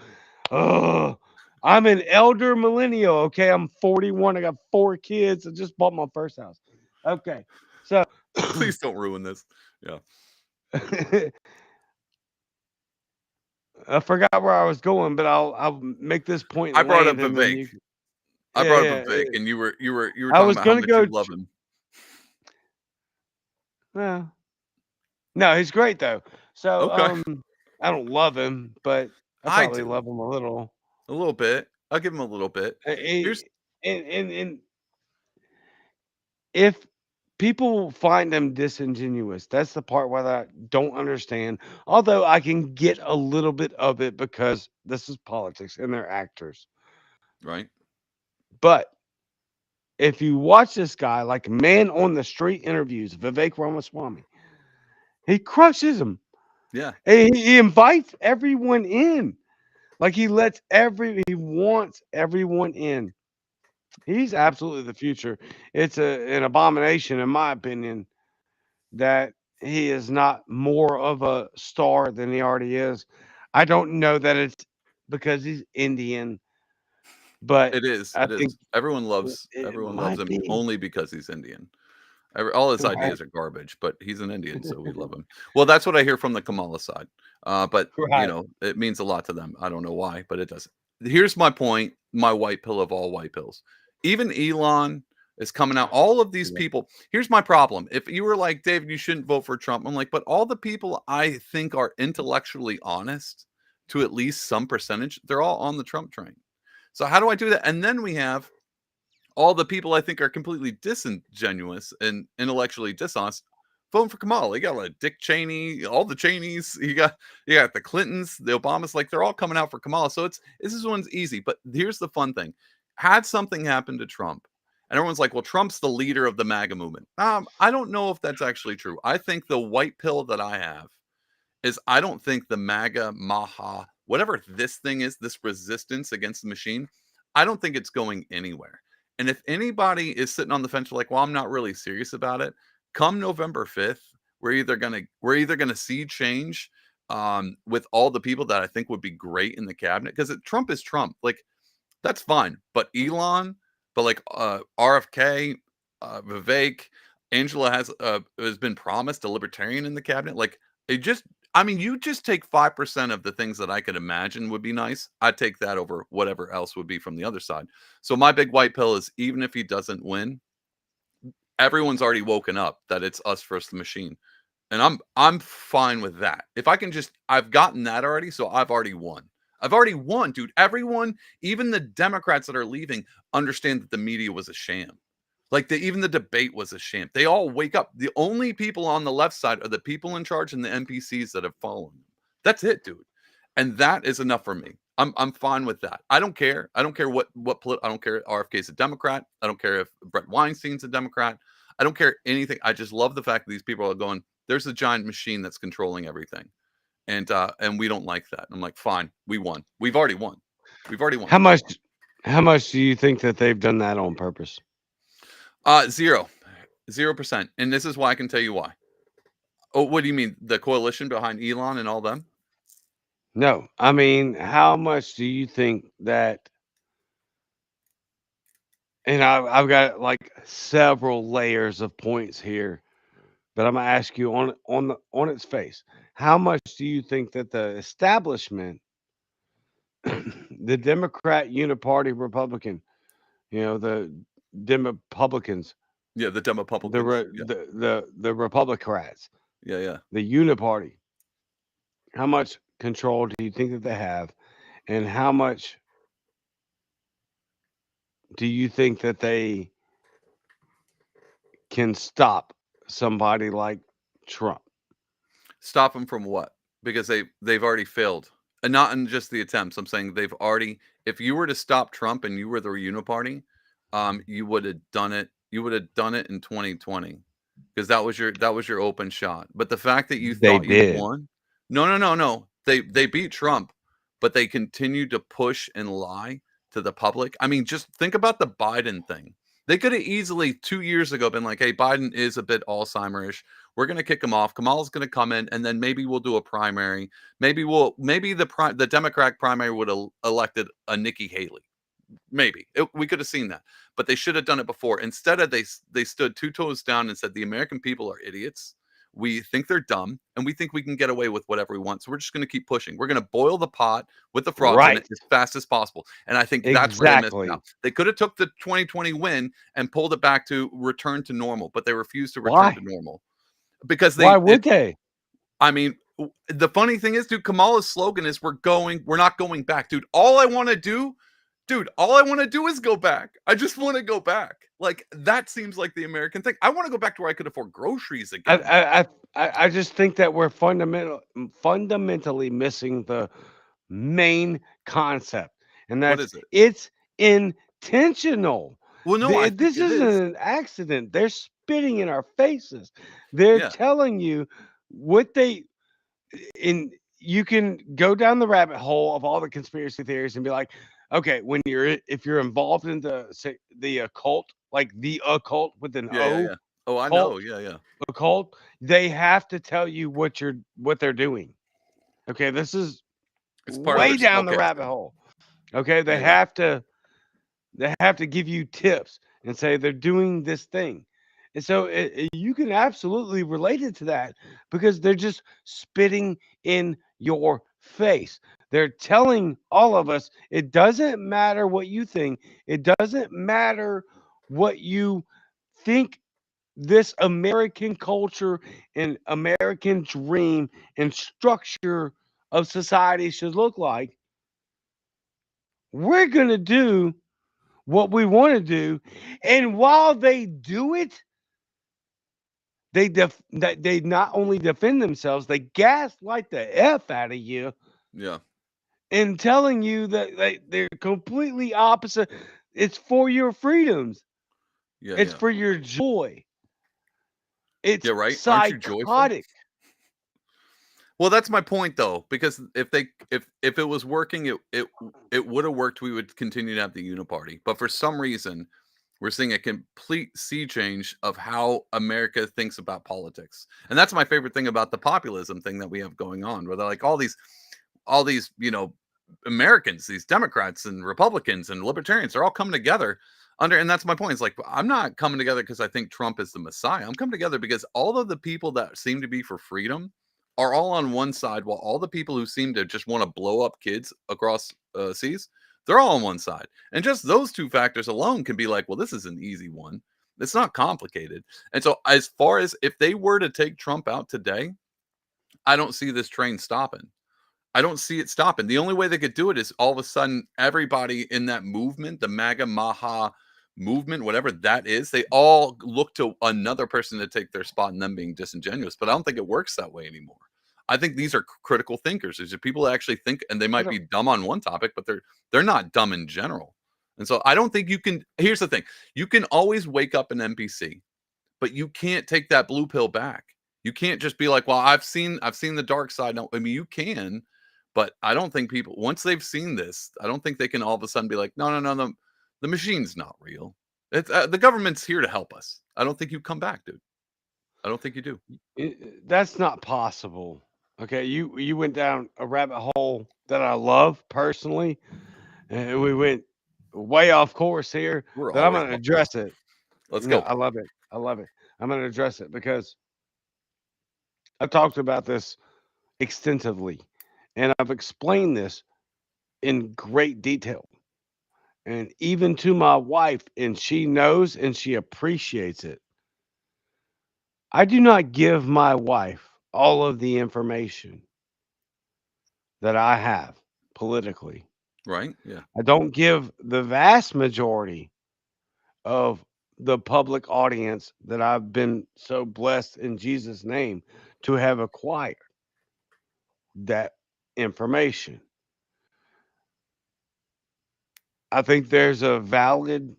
Ugh. I'm an elder millennial. Okay. I'm 41. I got 4 kids. I just bought my first house. Okay. So Please don't ruin this. Yeah. I forgot where I was going, but I'll make this point I and brought up land, and then Vivek. you. I Yeah, brought up yeah. Vivek, and you were I talking was about how gonna much go. you love him. Well, no, he's great though. So Okay. I don't love him, but I I probably do. love him a little. A little bit. I'll give him a little bit. Here's And if people find them disingenuous, that's the part where I don't understand. Although I can get a little bit of it because this is politics and they're actors. right. But if you watch this guy, like man on the street interviews, Vivek Ramaswamy, he crushes them. Yeah. And he invites everyone in. Like he wants everyone in. He's absolutely the future. It's an abomination, in my opinion, that he is not more of a star than he already is. I don't know that it's because he's Indian, but It is. I It is. think it Everyone loves might him be. only because he's Indian. All his Right. ideas are garbage, but he's an Indian, so we love him. Well, that's what I hear from the Kamala side. But Right. it means a lot to them. I don't know why, but it does. Here's my point. My white pill of all white pills. Even Elon is coming out. All of these Yeah. people. Here's my problem. If you were like David, you shouldn't vote for Trump. I'm like, but all the people I think are intellectually honest to at least some percentage, they're all on the Trump train. So how do I do that? And then we have all the people I think are completely disingenuous and intellectually dishonest voting for Kamala. You got like Dick Cheney, all the Cheneys. You got the Clintons, the Obamas. Like they're all coming out for Kamala. So this one's easy. But here's the fun thing: had something happened to Trump, and everyone's like, "Well, Trump's the leader of the MAGA movement." I don't know if that's actually true. I think the white pill that I have is I don't think the MAGA, Maha, whatever this thing is, this resistance against the machine, I don't think it's going anywhere. And if anybody is sitting on the fence, like, well, I'm not really serious about it, come November 5th, we're either gonna see change with all the people that I think would be great in the cabinet. Because Trump is Trump. Like, that's fine. But Elon, but like RFK, Vivek, Angela has been promised a libertarian in the cabinet. Like it just, I mean, you just take 5% of the things that I could imagine would be nice. I'd take that over whatever else would be from the other side. So my big white pill is even if he doesn't win, everyone's already woken up that it's us versus the machine. And I'm fine with that. If I can just I've gotten that already, so I've already won. I've already won, dude. Everyone, even the Democrats that are leaving, understand that the media was a sham. Like even the debate was a sham. They all wake up. The only people on the left side are the people in charge and the NPCs that have followed them. That's it, dude. And that is enough for me. I'm fine with that. I don't care. I don't care I don't care if RFK's a Democrat. I don't care if Brett Weinstein's a Democrat. I don't care anything. I just love the fact that these people are going, there's a giant machine that's controlling everything. And we don't like that. I'm like, fine, we won. We've already won. We've already won. How much? How much do you think that they've done that on purpose? 0%. And this is why I can tell you why. Oh, what do you mean? The coalition behind Elon and all them? No, I mean, how much do you think that? And I've got like several layers of points here, but I'm gonna ask you on its face. How much do you think that the establishment, the Democrat Uniparty Republican, the Republicans, Yeah, the the Demopublicans. re- Yeah, the Republicrats, yeah, yeah. the Uniparty, how much control do you think that they have, and how much do you think that they can stop somebody like Trump? Stop them from what? Because they've already failed, and not in just the attempts. I'm saying they've already. If you were to stop Trump and you were the Uniparty, you would have done it. You would have done it in 2020 because that was your open shot. But the fact that you They thought you'd did. won, no, no, no, no. They beat Trump, but they continue to push and lie to the public. I mean, just think about the Biden thing. They could have easily 2 years ago been like, "Hey, Biden is a bit Alzheimer-ish. We're gonna kick him off. Kamala's gonna come in, and then maybe we'll do a primary. Maybe the Democratic primary would have elected a Nikki Haley. Maybe we could have seen that, but they should have done it before. Instead of they stood 2 toes down and said the American people are idiots. We think they're dumb, and we think we can get away with whatever we want. So we're just going to keep pushing. We're going to boil the pot with the frogs in Right. it as fast as possible. And I think that's where they missed Exactly. out. They could have took the 2020 win and pulled it back to return to normal, but they refused to return Why? to normal because Why would they? I mean, the funny thing is, dude, Kamala's slogan is we're not going back, dude. All I want to do is go back. I just want to go back. Like, that seems like the American thing. I want to go back to where I could afford groceries again. I just think that we're fundamentally missing the main concept, and What that's is it? it's intentional. Well, no, I think This it isn't is. an accident. They're spitting in our faces. They're Yeah. telling you what they and you can go down the rabbit hole of all the conspiracy theories and be like, okay, if you're involved in the occult, like the occult with an O, Yeah. Oh, I know. cult, Yeah. occult, they have to tell you what they're doing. Okay, this is It's part of way their down the spellcasting. rabbit hole. Okay, they Yeah. have to give you tips and say they're doing this thing. And so you can absolutely relate it to that because they're just spitting in your face. They're telling all of us it doesn't matter what you think, it doesn't matter what you think this American culture and American dream and structure of society should look like. We're going to do what we want to do. And while they do it, they not only defend themselves, they gaslight the F out of you Yeah. and telling you that they're completely opposite. It's for your freedoms. It's Yeah. for your joy. It's Yeah, right? Aren't you joyful? psychotic. Well, that's my point though, because if it was working, it would have worked. We would continue to have the uniparty. But for some reason, we're seeing a complete sea change of how America thinks about politics. And that's my favorite thing about the populism thing that we have going on, where they're like all these, Americans, these Democrats and Republicans and libertarians are all coming together and that's my point. It's like I'm not coming together because I think Trump is the Messiah. I'm coming together because all of the people that seem to be for freedom are all on one side, while all the people who seem to just want to blow up kids across seas, they're all on one side. And just those two factors alone can be like, well, this is an easy one. It's not complicated. And so, as far as if they were to take Trump out today, I don't see this train stopping. I don't see it stopping. The only way they could do it is all of a sudden everybody in that movement, the MAGA Maha movement, whatever that is, they all look to another person to take their spot and them being disingenuous. But I don't think it works that way anymore. I think these are critical thinkers. These are people that actually think, and they might be dumb on one topic, but they're not dumb in general. And so I don't think you can. Here's the thing: you can always wake up an NPC, but you can't take that blue pill back. You can't just be like, well, I've seen the dark side. No, I mean you can, but I don't think people once they've seen this, I don't think they can all of a sudden be like, no, the machine's not real. It's the government's here to help us. I don't think you come back, dude. I don't think you do. That's not possible. Okay, you went down a rabbit hole that I love personally, and we went way off course here. We're But I'm always going to off address course. it. Let's No, go. I love it. I love it. I'm going to address it because I've talked about this extensively, and I've explained this in great detail, and even to my wife, and she knows and she appreciates it. I do not give my wife all of the information that I have politically. Right? Yeah. I don't give the vast majority of the public audience that I've been so blessed in Jesus' name to have acquired that information. I think there's a valid,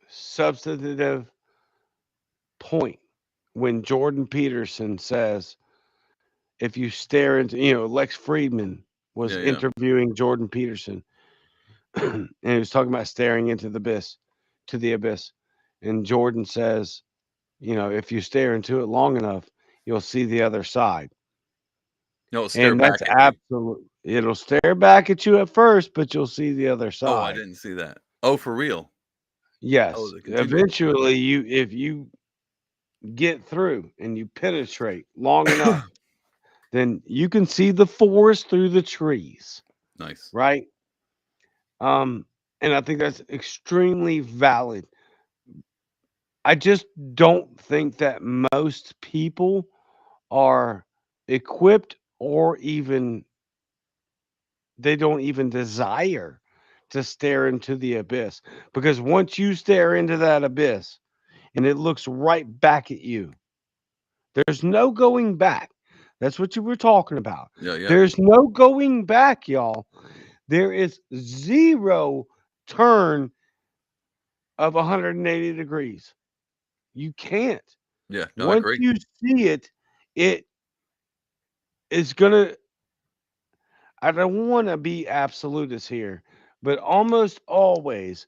substantive point when Jordan Peterson says, if you stare into, Lex Friedman was Yeah. interviewing Jordan Peterson, and he was talking about staring into the abyss. And Jordan says, if you stare into it long enough, you'll see the other side. No, stare And that's back at you. absolute. It'll stare back at you at first, but you'll see the other Oh, I side. didn't see that. Oh, for real? Oh, Yes. the continuum. Eventually, if you get through and you penetrate long enough, then you can see the forest through the trees, Nice. right? And I think that's extremely valid. I just don't think that most people are equipped or even they don't even desire to stare into the abyss, because once you stare into that abyss and it looks right back at you, there's no going back. That's what you were talking about. Yeah. There's no going back, y'all. There is zero turn of 180 degrees. You can't. Yeah. No, I Once agree. you see it, it is gonna. I don't want to be absolutist here, but almost always,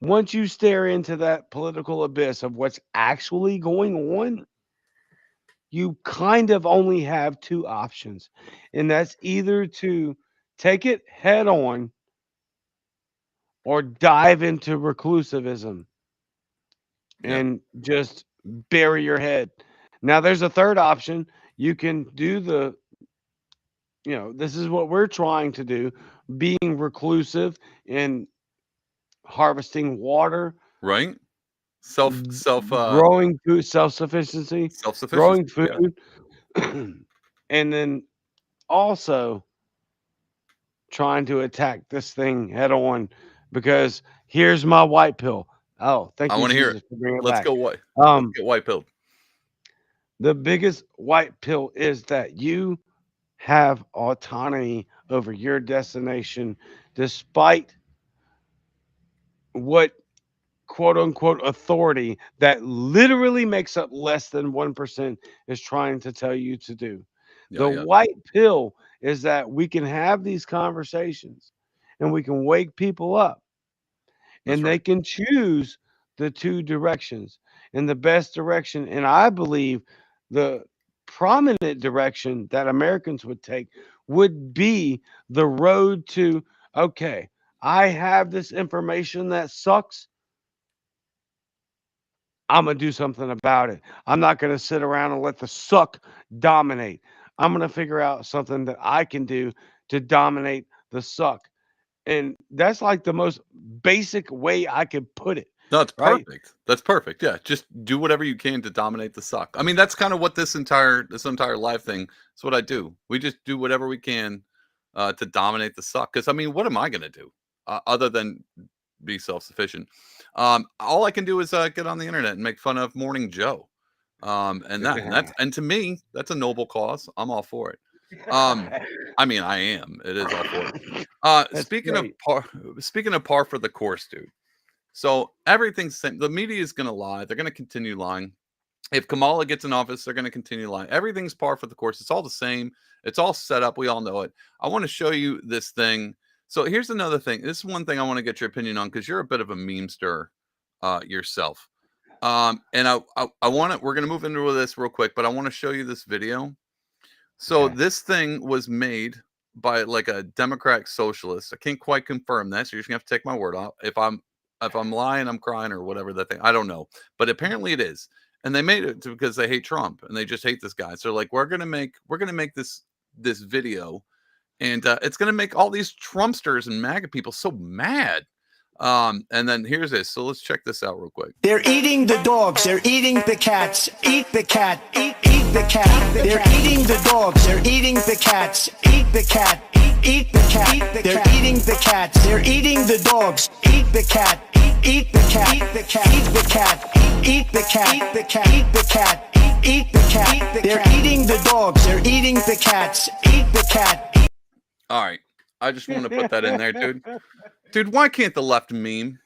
once you stare into that political abyss of what's actually going on, you kind of only have two options. And that's either to take it head on or dive into reclusivism Yeah. and just bury your head. Now, there's a third option. You can do this is what we're trying to do, being reclusive and harvesting water, Right. Self self growing food, self-sufficiency, self-sufficiency. growing Yeah. food, and then also trying to attack this thing head on, because here's my white pill. Oh, thank I you, want to hear it. Jesus, for bringing it Let's back. go white. Let's Um, get white pilled. the biggest white pill is that you have autonomy over your destination, despite what quote unquote authority that literally makes up less than 1% is trying to tell you to do. The Yeah. white pill is that we can have these conversations and we can wake people up, That's and they right. can choose the two directions. And the best direction, and I believe the prominent direction that Americans would take, would be the road to, okay, I have this information that sucks. I'm going to do something about it. I'm not going to sit around and let the suck dominate. I'm going to figure out something that I can do to dominate the suck. And that's like the most basic way I could put it, No, it's right? perfect. That's perfect. Yeah, just do whatever you can to dominate the suck. I mean, that's kind of what this entire live thing is what I do. We just do whatever we can to dominate the suck. Because I mean, what am I gonna do other than be self-sufficient? All I can do is get on the internet and make fun of Morning Joe. And to me, that's a noble cause. I'm all for it. Um, I mean, I am. It is all for it. That's Speaking of great. par for the course, dude. So everything's same. The media is going to lie. They're going to continue lying. If Kamala gets in office, they're going to continue lying. Everything's par for the course. It's all the same. It's all set up. We all know it. I want to show you this thing. So here's another thing. This is one thing I want to get your opinion on, because you're a bit of a memester yourself. And I want to. We're going to move into this real quick, but I want to show you this video. So Okay. this thing was made by like a Democratic socialist. I can't quite confirm that, so you're just gonna have to take my word off. If I'm lying, I'm crying, or whatever that thing. I don't know, but apparently it is. And they made it because they hate Trump and they just hate this guy. So like, we're gonna make this video, and it's gonna make all these Trumpsters and MAGA people so mad. And then here's this. So let's check this out real quick. They're eating the dogs. They're eating the cats. Eat the cat. Eat the cat. They're eating the dogs. They're eating the cats. Eat the cat. Eat the cat. They're eating the cats. They're eating the dogs. Eat the cat. Eat the cat. Eat the cat. Eat the cat. Eat the cat. Eat the cat. Eat the cat. Eat the cat. They're eating the dogs. They're eating the cats. Eat the cat. All right, I just want to put that in there, dude. Dude, why can't the left meme?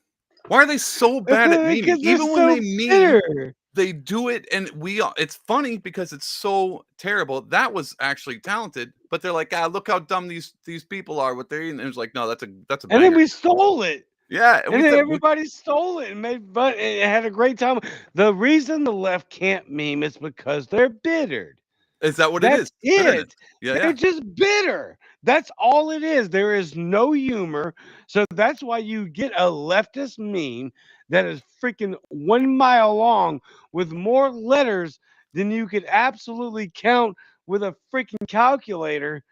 Why are they so bad at memeing? Because they're Even when so they meme, bitter. they do it, and it's funny because it's so terrible. That was actually talented, but they're like, look how dumb these people are. What they're eating. And it was like, no, that's a And banger. then we stole it. Yeah, And then everybody stole it and it had a great time. The reason the left can't meme is because they're bittered. Is that what That's it is? it. Bitterness. Yeah, They're yeah. just bitter. That's all it is. There is no humor. So that's why you get a leftist meme that is freaking 1 mile long with more letters than you could absolutely count with a freaking calculator.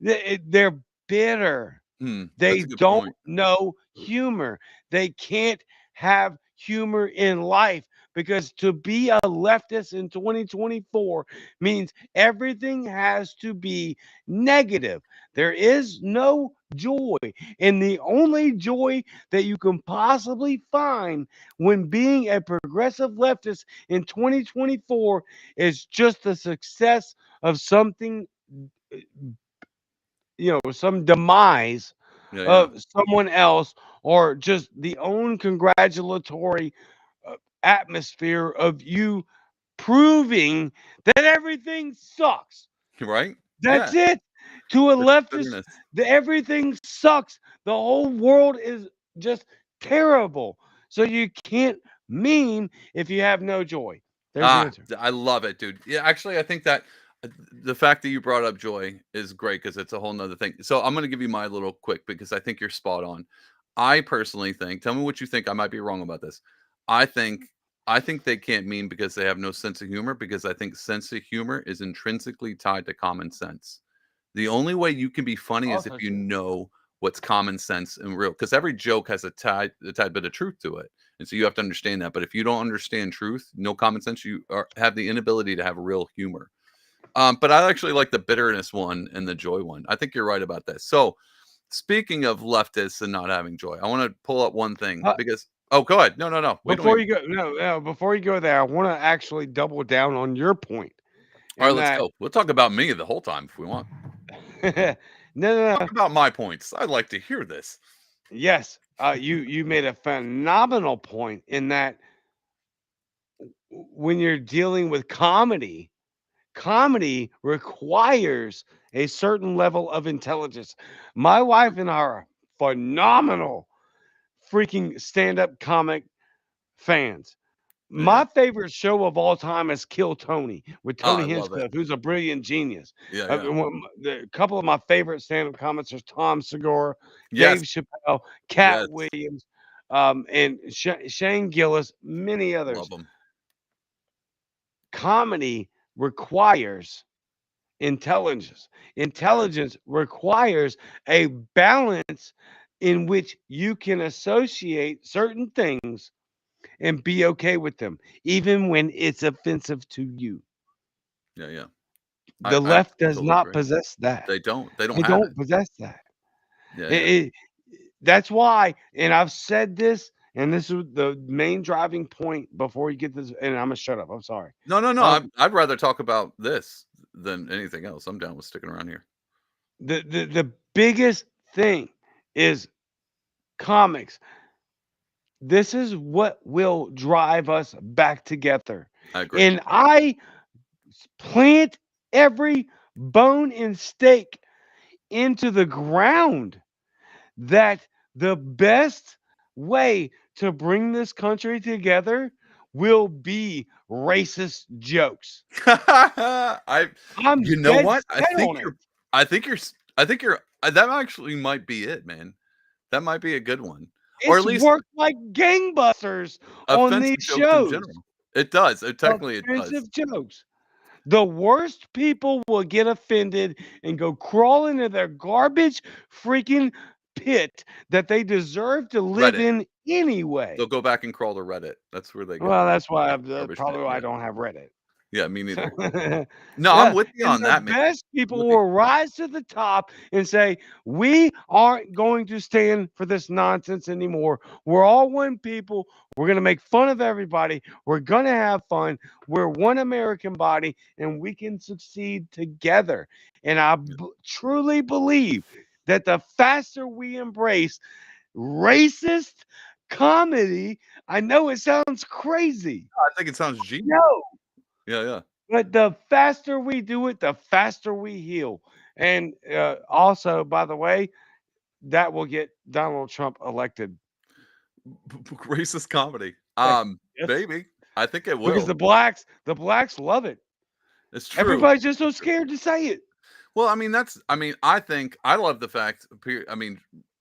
They're bitter. That's They a good don't point. know humor. They can't have humor in life because to be a leftist in 2024 means everything has to be negative. There is no joy. And the only joy that you can possibly find when being a progressive leftist in 2024 is just the success of something, some demise Yeah, yeah. of someone else, or just the own congratulatory atmosphere of you proving that everything sucks. Right? That's Yeah. it. To a leftist, Bitterness. everything sucks. The whole world is just terrible. So you can't meme if you have no joy. There's the answer. I love it, dude. Yeah, actually, I think that the fact that you brought up joy is great because it's a whole nother thing. So I'm going to give you my little quick because I think you're spot on. I personally think, tell me what you think. I might be wrong about this. I think they can't meme because they have no sense of humor, because I think sense of humor is intrinsically tied to common sense. The only way you can be funny is if Also you true. know what's common sense and real, because every joke has a tad bit of truth to it. And so you have to understand that. But if you don't understand truth, no common sense, you have the inability to have real humor. But I actually like the bitterness one and the joy one. I think you're right about this. So speaking of leftists and not having joy, I want to pull up one thing because go ahead. No. Before you go there, I want to actually double down on your point. All right, let's go. We'll talk about me the whole time if we want. No. Talk about my points. I'd like to hear this. Yes, you made a phenomenal point in that when you're dealing with comedy requires a certain level of intelligence. My wife and I are phenomenal freaking stand-up comic fans. My favorite show of all time is Kill Tony with Tony I love it. Hinchcliffe, who's a brilliant genius. Yeah. A couple of my favorite stand-up comics are Tom Segura, Yes. Dave Chappelle, Cat Yes. Williams, and Shane Gillis, many others. Love them. Comedy requires intelligence. Intelligence requires a balance in which you can associate certain things and be okay with them, even when it's offensive to you. Yeah. The left does totally not agree. possess that. They don't They have don't it. possess that. Yeah. That's why, and I've said this, and this is the main driving point before you get this, and I'm gonna shut up. I'm sorry. No. I'd rather talk about this than anything else. I'm down with sticking around here. The biggest thing is comics. This is what will drive us back together. I agree. And I plant every bone and stake into the ground that the best way to bring this country together will be racist jokes. I'm you know dead what? set on it. I think you're that actually might be it, man. That might be a good one. Or at It's least worked like gangbusters on offensive these jokes in shows. general. It does. It technically it does. Offensive jokes. The worst people will get offended and go crawl into their garbage freaking pit that they deserve to live Reddit. in anyway. They'll go back and crawl to Reddit. That's where they go. Well, that's why Garbage probably pit, why I yeah. don't have Reddit. Yeah, me neither. No, No, I'm with you on that, the man. best people With you. will rise to the top and say, we aren't going to stand for this nonsense anymore. We're all one people. We're going to make fun of everybody. We're going to have fun. We're one American body, and we can succeed together. And I truly believe that the faster we embrace racist comedy, I know it sounds crazy. I think it sounds genius. No. Yeah. But the faster we do it, the faster we heal. And also, by the way, that will get Donald Trump elected. Racist comedy. Yes. Maybe. I think it Because will. the blacks love it. It's true. Everybody's just so scared to say it. Well, I mean, I think I love the fact, I mean,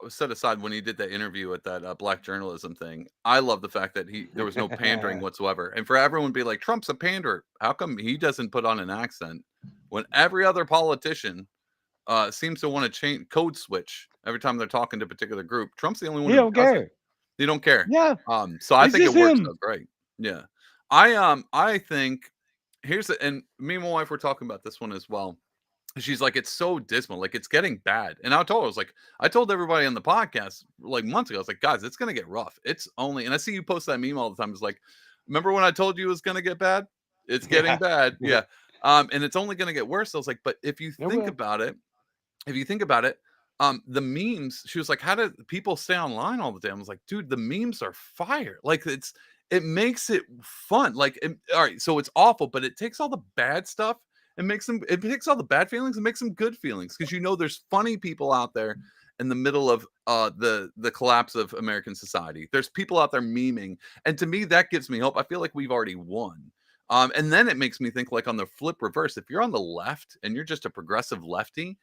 set aside when he did that interview at that black journalism thing, I love the fact that there was no pandering whatsoever. And for everyone to be like, Trump's a panderer, how come he doesn't put on an accent when every other politician seems to want to change code switch every time they're talking to a particular group? Trump's the only one He who don't doesn't. care. They don't care. Yeah. So I It's think it just works him. out great. Yeah. I think and me and my wife were talking about this one as well. She's like, it's so dismal, like it's getting bad. And I told her, I told everybody on the podcast like months ago, I was like, guys, it's gonna get rough. It's only, and I see you post that meme all the time. It's like, remember when I told you it was gonna get bad? It's getting bad. Yeah. And it's only gonna get worse. I was like, but if you think about it, the memes, she was like, how do people stay online all the time? I was like, dude, the memes are fire. Like it makes it fun. Like, all right, so it's awful, but it takes all the bad stuff and it takes all the bad feelings and makes them good feelings. Cause there's funny people out there in the middle of the collapse of American society. There's people out there memeing. And to me, that gives me hope. I feel like we've already won. And then it makes me think, like, on the flip reverse, if you're on the left and you're just a progressive lefty,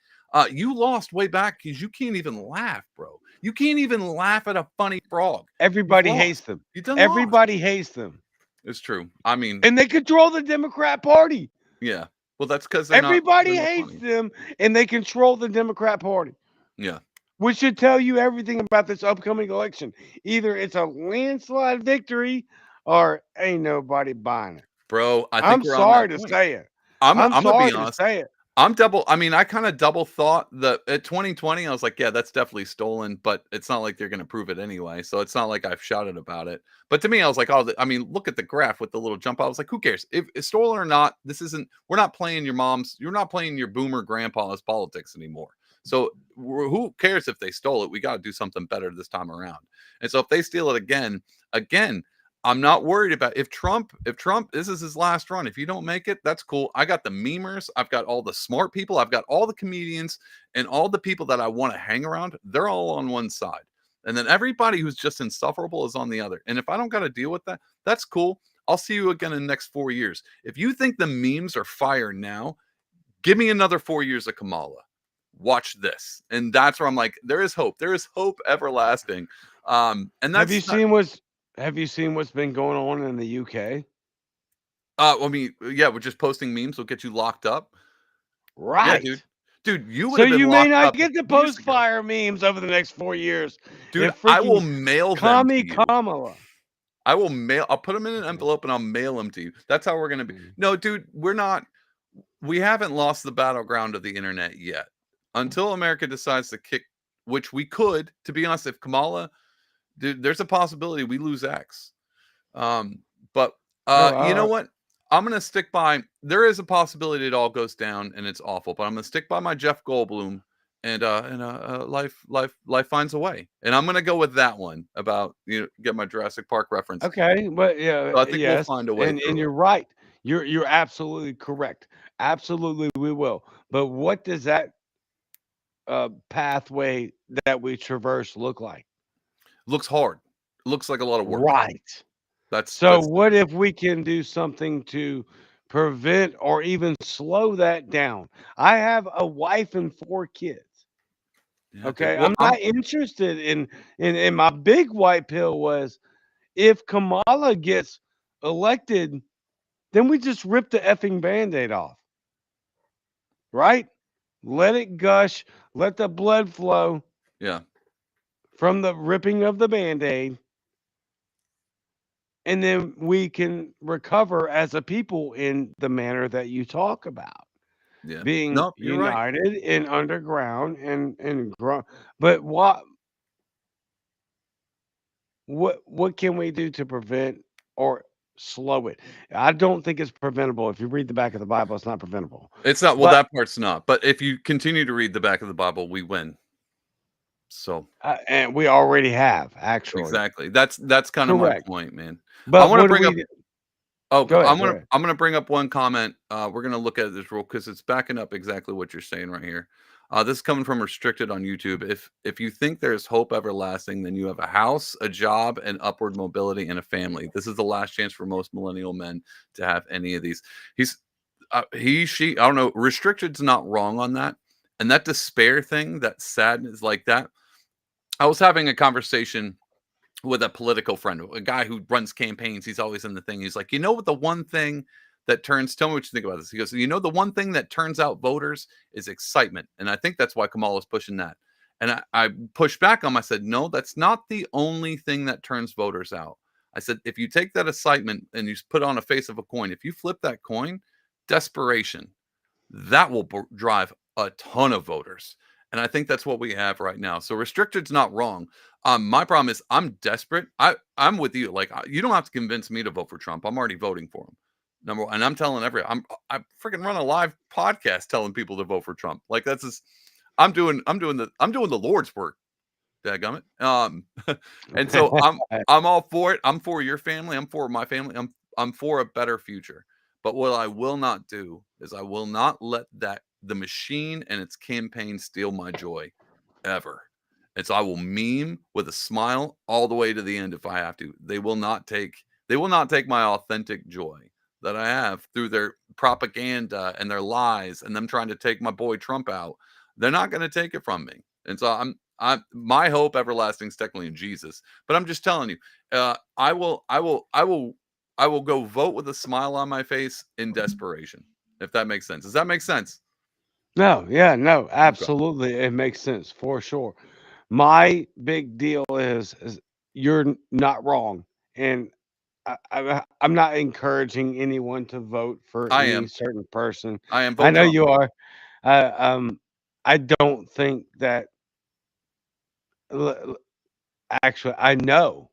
you lost way back because you can't even laugh, bro. You can't even laugh at a funny frog. Everybody hates them. Everybody hates them. It's true. I mean, and they control the Democrat Party. Yeah. Well, that's because everybody hates them, and they control the Democrat Party. Yeah. Which should tell you everything about this upcoming election. Either it's a landslide victory or ain't nobody buying it. Bro, I'm sorry to say it. I'm sorry to say it. I kind of double thought that at 2020, I was like, yeah, that's definitely stolen, but it's not like they're going to prove it anyway. So it's not like I've shouted about it. But to me, I was like, look at the graph with the little jump. I was like, who cares? If it's stolen or not, we're not playing you're not playing your boomer grandpa's politics anymore. So who cares if they stole it? We got to do something better this time around. And so if they steal it again, I'm not worried about if Trump, this is his last run. If you don't make it, that's cool. I got the memers. I've got all the smart people. I've got all the comedians and all the people that I want to hang around. They're all on one side. And then everybody who's just insufferable is on the other. And if I don't got to deal with that, that's cool. I'll see you again in the next 4 years. If you think the memes are fire now, give me another 4 years of Kamala. Watch this. And that's where I'm like, there is hope. There is hope everlasting. And that's Have you seen what's been going on in the UK? I mean, yeah, we're just posting memes will get you locked up. Right. Yeah, dude, you would so have been you locked may not up get to post fire memes over the next 4 years. Dude, I will mail them to you. Kamala. I'll put them in an envelope and I'll mail them to you. That's how we're going to be. No, dude, we haven't lost the battleground of the internet yet. Until America decides to kick, which we could, to be honest, if Kamala, dude, there's a possibility we lose X. But you know what? I'm going to stick by, there is a possibility it all goes down and it's awful, but I'm going to stick by my Jeff Goldblum and life finds a way. And I'm going to go with that one about, get my Jurassic Park reference. Okay. But yeah, so I think we'll find a way. And you're right. You're absolutely correct. Absolutely. We will. But what does that pathway that we traverse look like? Looks hard. Looks like a lot of work. Right. That's what if we can do something to prevent or even slow that down? I have a wife and 4 kids. Yeah, okay. Well, I'm not interested in my big white pill was if Kamala gets elected, then we just rip the effing Band-Aid off. Right? Let it gush. Let the blood flow. Yeah. From the ripping of the Band-Aid. And then we can recover as a people in the manner that you talk about. Yeah. Being united and underground and grow. But what can we do to prevent or slow it? I don't think it's preventable. If you read the back of the Bible, it's not preventable. It's not. Well, that part's not. But if you continue to read the back of the Bible, we win. So and we already have, actually. Exactly. That's kind of my point, man. But I want to bring up. Oh, Go I'm ahead. gonna bring up one comment. We're gonna look at this rule because it's backing up exactly what you're saying right here. This is coming from Restricted on YouTube. If you think there's hope everlasting, then you have a house, a job, and upward mobility, and a family. This is the last chance for most millennial men to have any of these. She. I don't know. Restricted's not wrong on that, and that despair thing, that sadness, like that. I was having a conversation with a political friend, a guy who runs campaigns. He's always in the thing. He's like, you know what, the one thing that turns, tell me what you think about this. He goes, you know, the one thing that turns out voters is excitement. And I think that's why Kamala's pushing that. And I pushed back on him. I said, no, that's not the only thing that turns voters out. I said, if you take that excitement and you put it on a face of a coin, if you flip that coin, desperation, that will drive a ton of voters. And I think that's what we have right now. So Restricted's not wrong. My problem is I'm desperate. I'm with you. Like, you don't have to convince me to vote for Trump. I'm already voting for him. Number one, and I'm telling I freaking run a live podcast telling people to vote for Trump. Like, that's just, I'm doing the Lord's work. Dadgummit. And so I'm all for it. I'm for your family. I'm for my family. I'm for a better future. But what I will not do is I will not let the machine and its campaign steal my joy ever. And so I will meme with a smile all the way to the end if I have to. They will not take my authentic joy that I have through their propaganda and their lies and them trying to take my boy Trump out. They're not going to take it from me. And so my hope everlasting is technically in Jesus. But I'm just telling you, I will go vote with a smile on my face in desperation, if that makes sense. Does that make sense? No, yeah, no, absolutely. It makes sense for sure. My big deal is you're not wrong. And I'm not encouraging anyone to vote for I any am. certain person. I am. I Vote know Trump. you are. I don't think that. Actually, I know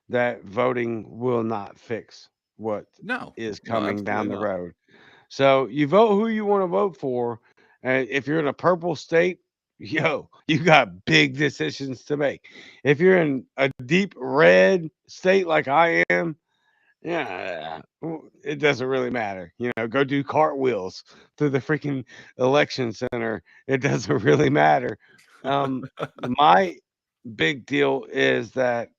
that voting will not fix what No, is no, coming down absolutely the not. road. So you vote who you want to vote for. And if you're in a purple state, yo, you got big decisions to make. If you're in a deep red state like I am, yeah, it doesn't really matter. Go do cartwheels through the freaking election center. It doesn't really matter. My big deal is that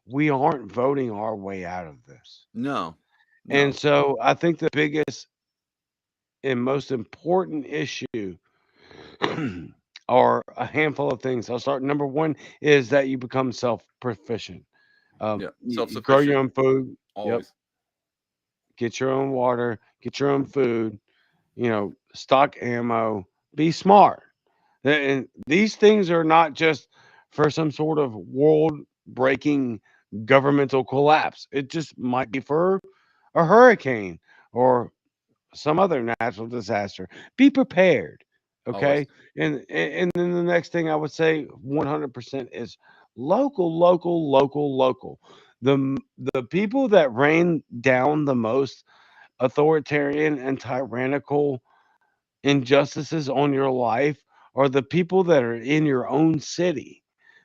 we aren't voting our way out of this. No, And no. so I think the biggest and most important issue are a handful of things. I'll start. Number one is that you become self-proficient. Yeah, You grow your self-sufficient own food. Yep. always. Get your own water. Get your own food. Stock ammo. Be smart. And these things are not just for some sort of world-breaking governmental collapse. It just might be for a hurricane or some other natural disaster. Be prepared. Always. Okay. And then the next thing I would say 100% is local, local, local, local. The people that rain down the most authoritarian and tyrannical injustices on your life are the people that are in your own city.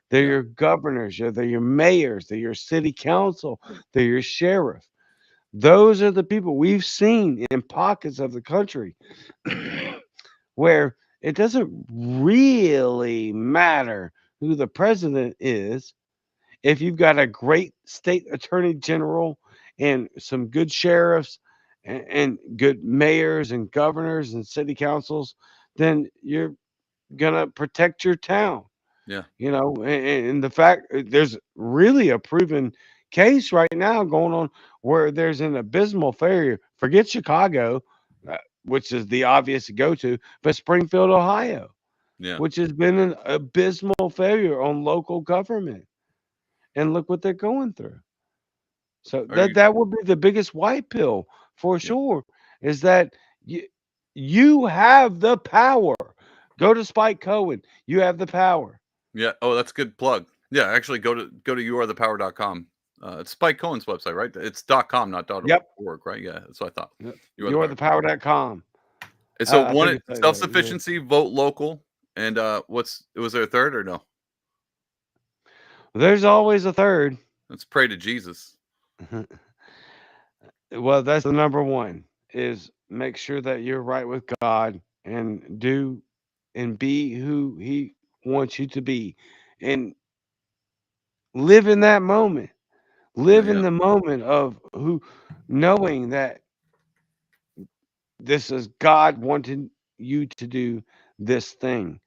They're Yeah. your governors, they're your mayors, they're your city council, they're your sheriff. Those are the people we've seen in pockets of the country where it doesn't really matter who the president is. If you've got a great state attorney general and some good sheriffs and good mayors and governors and city councils, then you're going to protect your town. Yeah. And the fact there's really a proven case right now going on where there's an abysmal failure. Forget Chicago, which is the obvious to go to, but Springfield, Ohio, Yeah. which has been an abysmal failure on local government. And look what they're going through. So Are you? that would be the biggest white pill for Yeah. sure, is that you have the power. Go to Spike Cohen. You have the power. Yeah. Oh, that's a good plug. Yeah, actually go to youarethepower.com. It's Spike Cohen's website, right? It's .com, not Yep. .org, right? Yeah, that's what I thought. Yep. You are the power. You'rethepower.com. And so I think it's self-sufficiency, vote local, and was there a third or no? there's always a third. Let's pray to Jesus. Well, that's the number one, is make sure that you're right with God and do and be who He wants you to be, and live in that moment. Live in Yeah. the moment of who, knowing that this is God wanting you to do this thing.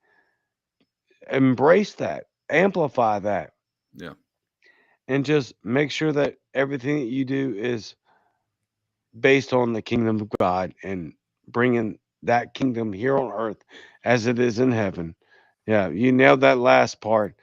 Embrace that, amplify that, Yeah. and just make sure that everything that you do is based on the kingdom of God and bringing that kingdom here on earth as it is in heaven. Yeah, you nailed that last part.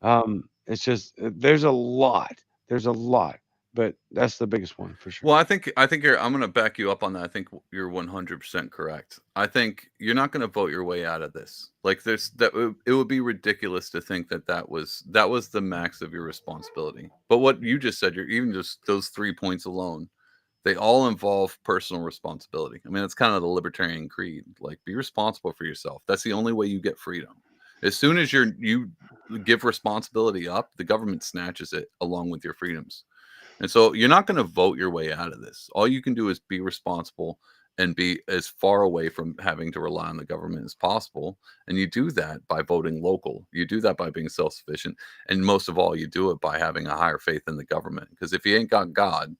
Yeah. It's just there's a lot. There's a lot, but that's the biggest one for sure. Well, I think I'm going to back you up on that. I think you're 100% correct. I think you're not going to vote your way out of this. Like it would be ridiculous to think that was the max of your responsibility. But what you just said, you're even just those 3 points alone, they all involve personal responsibility. I mean, it's kind of the libertarian creed. Like, be responsible for yourself. That's the only way you get freedom. As soon as you give responsibility up, the government snatches it along with your freedoms. And so you're not going to vote your way out of this. All you can do is be responsible and be as far away from having to rely on the government as possible. And you do that by voting local. You do that by being self-sufficient. And most of all, you do it by having a higher faith in the government. Because if you ain't got God,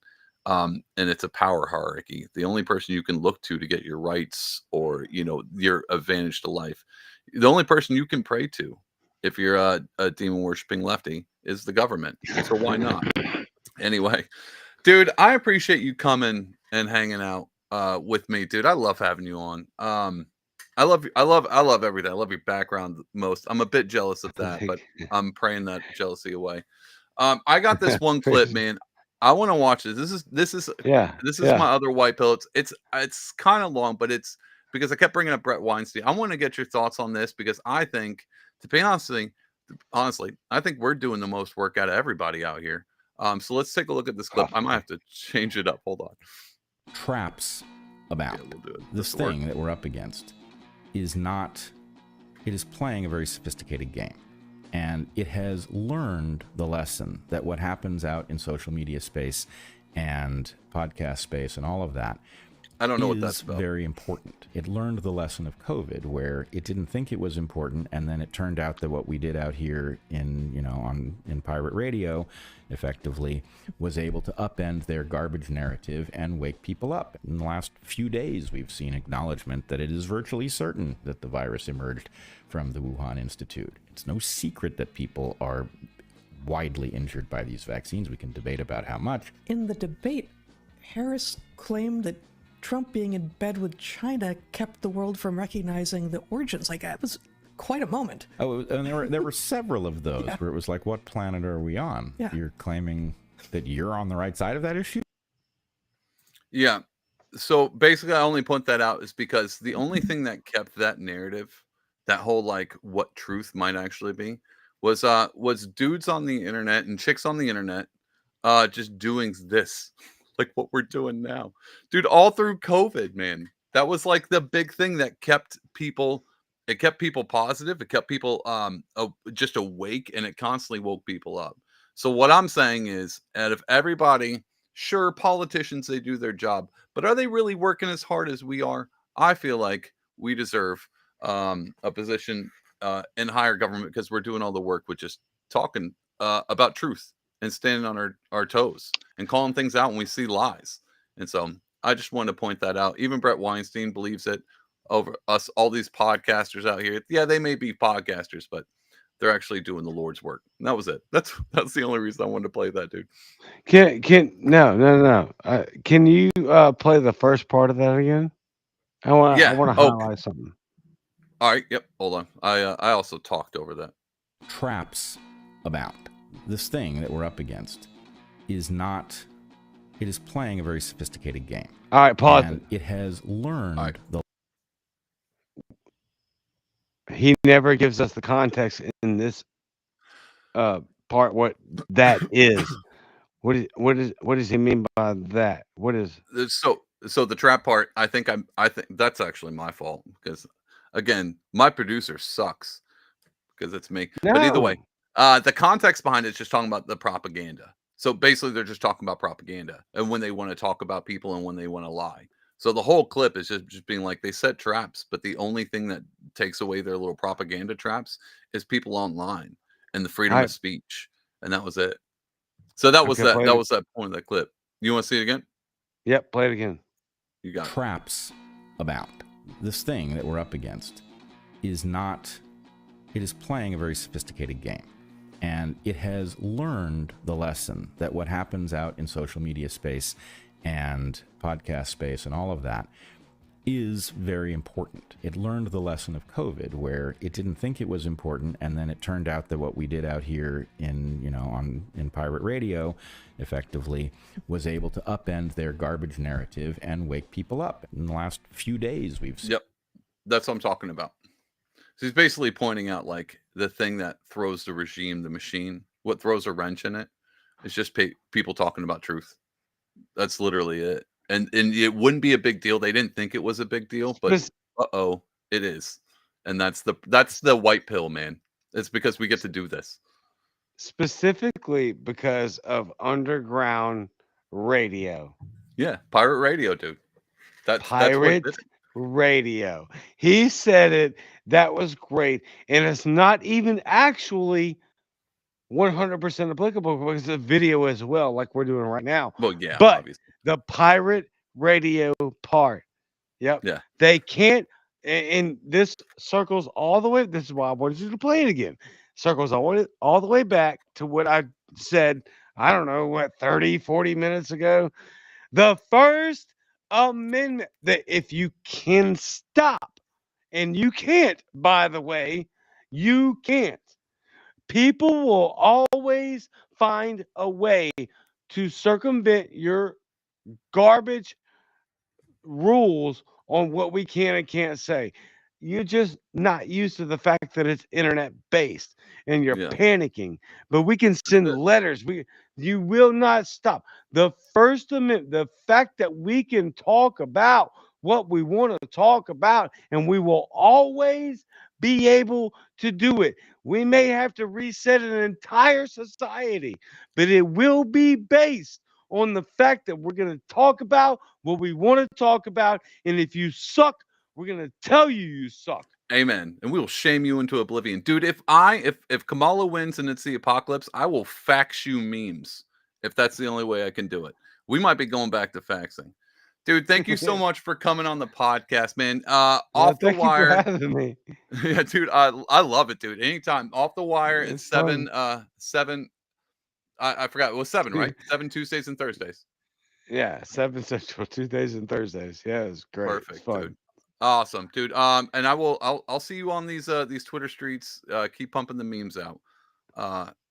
and it's a power hierarchy, the only person you can look to get your rights or, your advantage to life, the only person you can pray to, if you're a demon worshiping lefty, is the government. So why not? Anyway, dude, I appreciate you coming and hanging out with me, dude. I love having you on. I love you. I love everything. I love your background most. I'm a bit jealous of that, but I'm praying that jealousy away. I got this one clip, man. I want to watch this. Yeah, This is yeah. my other white pill. It's kind of long, but it's because I kept bringing up Brett Weinstein. I want to get your thoughts on this because I think, to be honestly, I think we're doing the most work out of everybody out here. So let's take a look at this clip. I might have to change it up. Hold on. Traps about Yeah, we'll do it. this This'll work. thing that we're up against is not, it is playing a very sophisticated game. And it has learned the lesson that what happens out in social media space and podcast space and all of that I don't know what is that's about. very important. It learned the lesson of COVID, where it didn't think it was important, and then it turned out that what we did out here in pirate radio, effectively, was able to upend their garbage narrative and wake people up. In the last few days, we've seen acknowledgement that it is virtually certain that the virus emerged from the Wuhan Institute. It's no secret that people are widely injured by these vaccines. We can debate about how much. In the debate, Harris claimed that Trump being in bed with China kept the world from recognizing the origins. Like, that was quite a moment. Oh, and there were several of those where it was like, what planet are we on? Yeah. You're claiming that you're on the right side of that issue? Yeah. So basically, I only point that out is because the only thing that kept that narrative, that whole like what truth might actually be, was dudes on the internet and chicks on the internet, just doing this, like what we're doing now, dude. All through COVID, man, that was like the big thing that kept people. It kept people positive. It kept people just awake, and it constantly woke people up. So what I'm saying is, out of everybody, sure, politicians, they do their job, but are they really working as hard as we are? I feel like we deserve a position in higher government because we're doing all the work with just talking about truth and standing on our toes and calling things out when we see lies. And so I just wanted to point that out. Even Brett Weinstein believes it over us, all these podcasters out here. Yeah, they may be podcasters, but they're actually doing the Lord's work. And that was it. That's the only reason I wanted to play that, dude. No. Can you play the first part of that again? I want to highlight something. All right. Yep. Hold on. I also talked over that. Traps about this thing that we're up against is not, it is playing a very sophisticated game. All right, pause. And it has learned the. He never gives us the context in this part what that is. What does he mean by that? What is so the trap part? I think that's actually my fault because again, my producer sucks because it's me. No. But either way, the context behind it is just talking about the propaganda. So basically, they're just talking about propaganda and when they want to talk about people and when they want to lie. So the whole clip is just being like they set traps, but the only thing that takes away their little propaganda traps is people online and the freedom I of speech, and that was it. So that was okay, that. play That it. was that point of that clip. You want to see it again? Yep, play it again. You got it. Traps about this thing that we're up against is not, it is playing a very sophisticated game. And it has learned the lesson that what happens out in social media space and podcast space and all of that is very important. It learned the lesson of COVID, where it didn't think it was important, and then it turned out that what we did out here in, in pirate radio effectively was able to upend their garbage narrative and wake people up. In the last few days, we've seen. Yep, that's what I'm talking about. So he's basically pointing out like the thing that throws the regime, the machine, what throws a wrench in it is just people talking about truth. That's literally it. And it wouldn't be a big deal. They didn't think it was a big deal, but it is. And that's the white pill, man. It's because we get to do this. Specifically because of underground radio. Yeah, pirate radio, dude. That's what Pirate did it. radio. He said it. That was great. And it's not even actually 100% applicable because it's a video as well, like we're doing right now. Well, yeah, But obviously. the pirate radio part. Yep. Yeah. They can't, and this circles all the way. This is why I wanted you to play it again. Circles all the way back to what I said, I don't know, what, 30, 40 minutes ago. The First Amendment, that if you can stop, and you can't, by the way, you can't. People will always find a way to circumvent your garbage rules on what we can and can't say. You're just not used to the fact that it's internet based and you're Yeah. panicking. But we can send letters. You will not stop. The First Amendment, the fact that we can talk about what we want to talk about, and we will always be able to do it. We may have to reset an entire society, but it will be based on the fact that we're going to talk about what we want to talk about. And if you suck, we're going to tell you suck. Amen. And we will shame you into oblivion. Dude, if Kamala wins and it's the apocalypse, I will fax you memes if that's the only way I can do it. We might be going back to faxing. Dude, thank you so much for coming on the podcast, man. Off the wire. Thank you for having me. Yeah, dude, I love it, dude. Anytime. Off the wire, it's It's 7 I forgot. It was 7, right? 7 Tuesdays and Thursdays. Yeah, 7 Central, Tuesdays and Thursdays. Yeah, it's great. Perfect, It's fun. dude. Awesome, dude. And I'll see you on these Twitter streets. Keep pumping the memes out.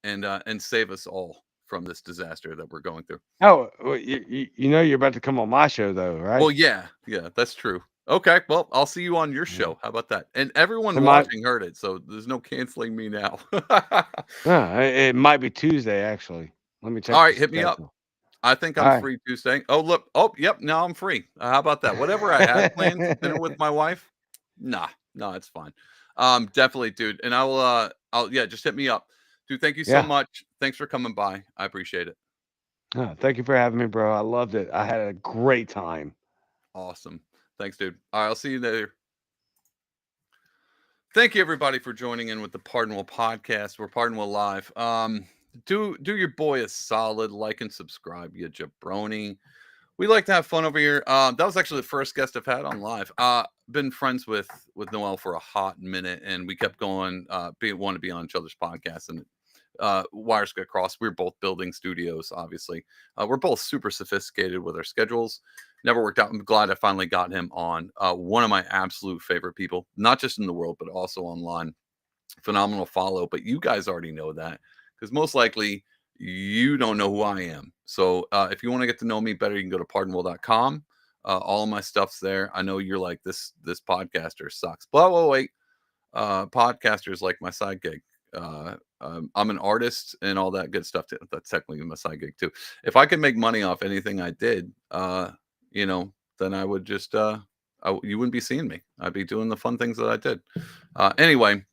And save us all from this disaster that we're going through. Oh, well, you know you're about to come on my show though, right? Well, yeah, that's true. Okay, well, I'll see you on your show. How about that? And everyone Am I- watching heard it, so there's no canceling me now. It might be Tuesday actually. Let me check. All the right, hit me up. schedule. I think I'm All right. free Tuesday. Oh, look. Oh, yep. Now I'm free. How about that? Whatever I had planned, dinner with my wife. No, it's fine. Definitely, dude. And I'll just hit me up. Dude, thank you so Yeah. much. Thanks for coming by. I appreciate it. Oh, thank you for having me, bro. I loved it. I had a great time. Awesome. Thanks, dude. All right, I'll see you later. Thank you, everybody, for joining in with the Pardonable podcast. We're Pardonable Live. Do your boy a solid, like and subscribe, you jabroni. We like to have fun over here. That was actually the first guest I've had on live. Been friends with Noel for a hot minute, and we kept going. Want to be on each other's podcasts, and wires got crossed. We were both building studios. Obviously, we're both super sophisticated with our schedules. Never worked out. I'm glad I finally got him on. One of my absolute favorite people, not just in the world, but also online. Phenomenal follow. But you guys already know that, because most likely you don't know who I am. So if you want to get to know me better, you can go to pardonable.com. All of my stuff's there. I know you're like, this podcaster sucks. But wait. Podcaster is like my side gig. I'm an artist and all that good stuff. That's technically my side gig too. If I could make money off anything I did, then I would just, you wouldn't be seeing me. I'd be doing the fun things that I did. Anyway,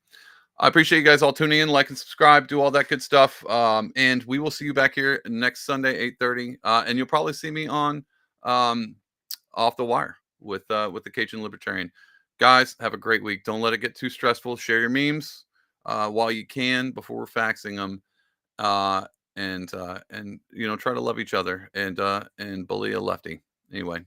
I appreciate you guys all tuning in, like and subscribe, do all that good stuff. And we will see you back here next Sunday, 8:30. And you'll probably see me on Off the Wire with the Cajun Libertarian. Guys, have a great week. Don't let it get too stressful. Share your memes while you can before we're faxing them. And try to love each other and bully a lefty. Anyway.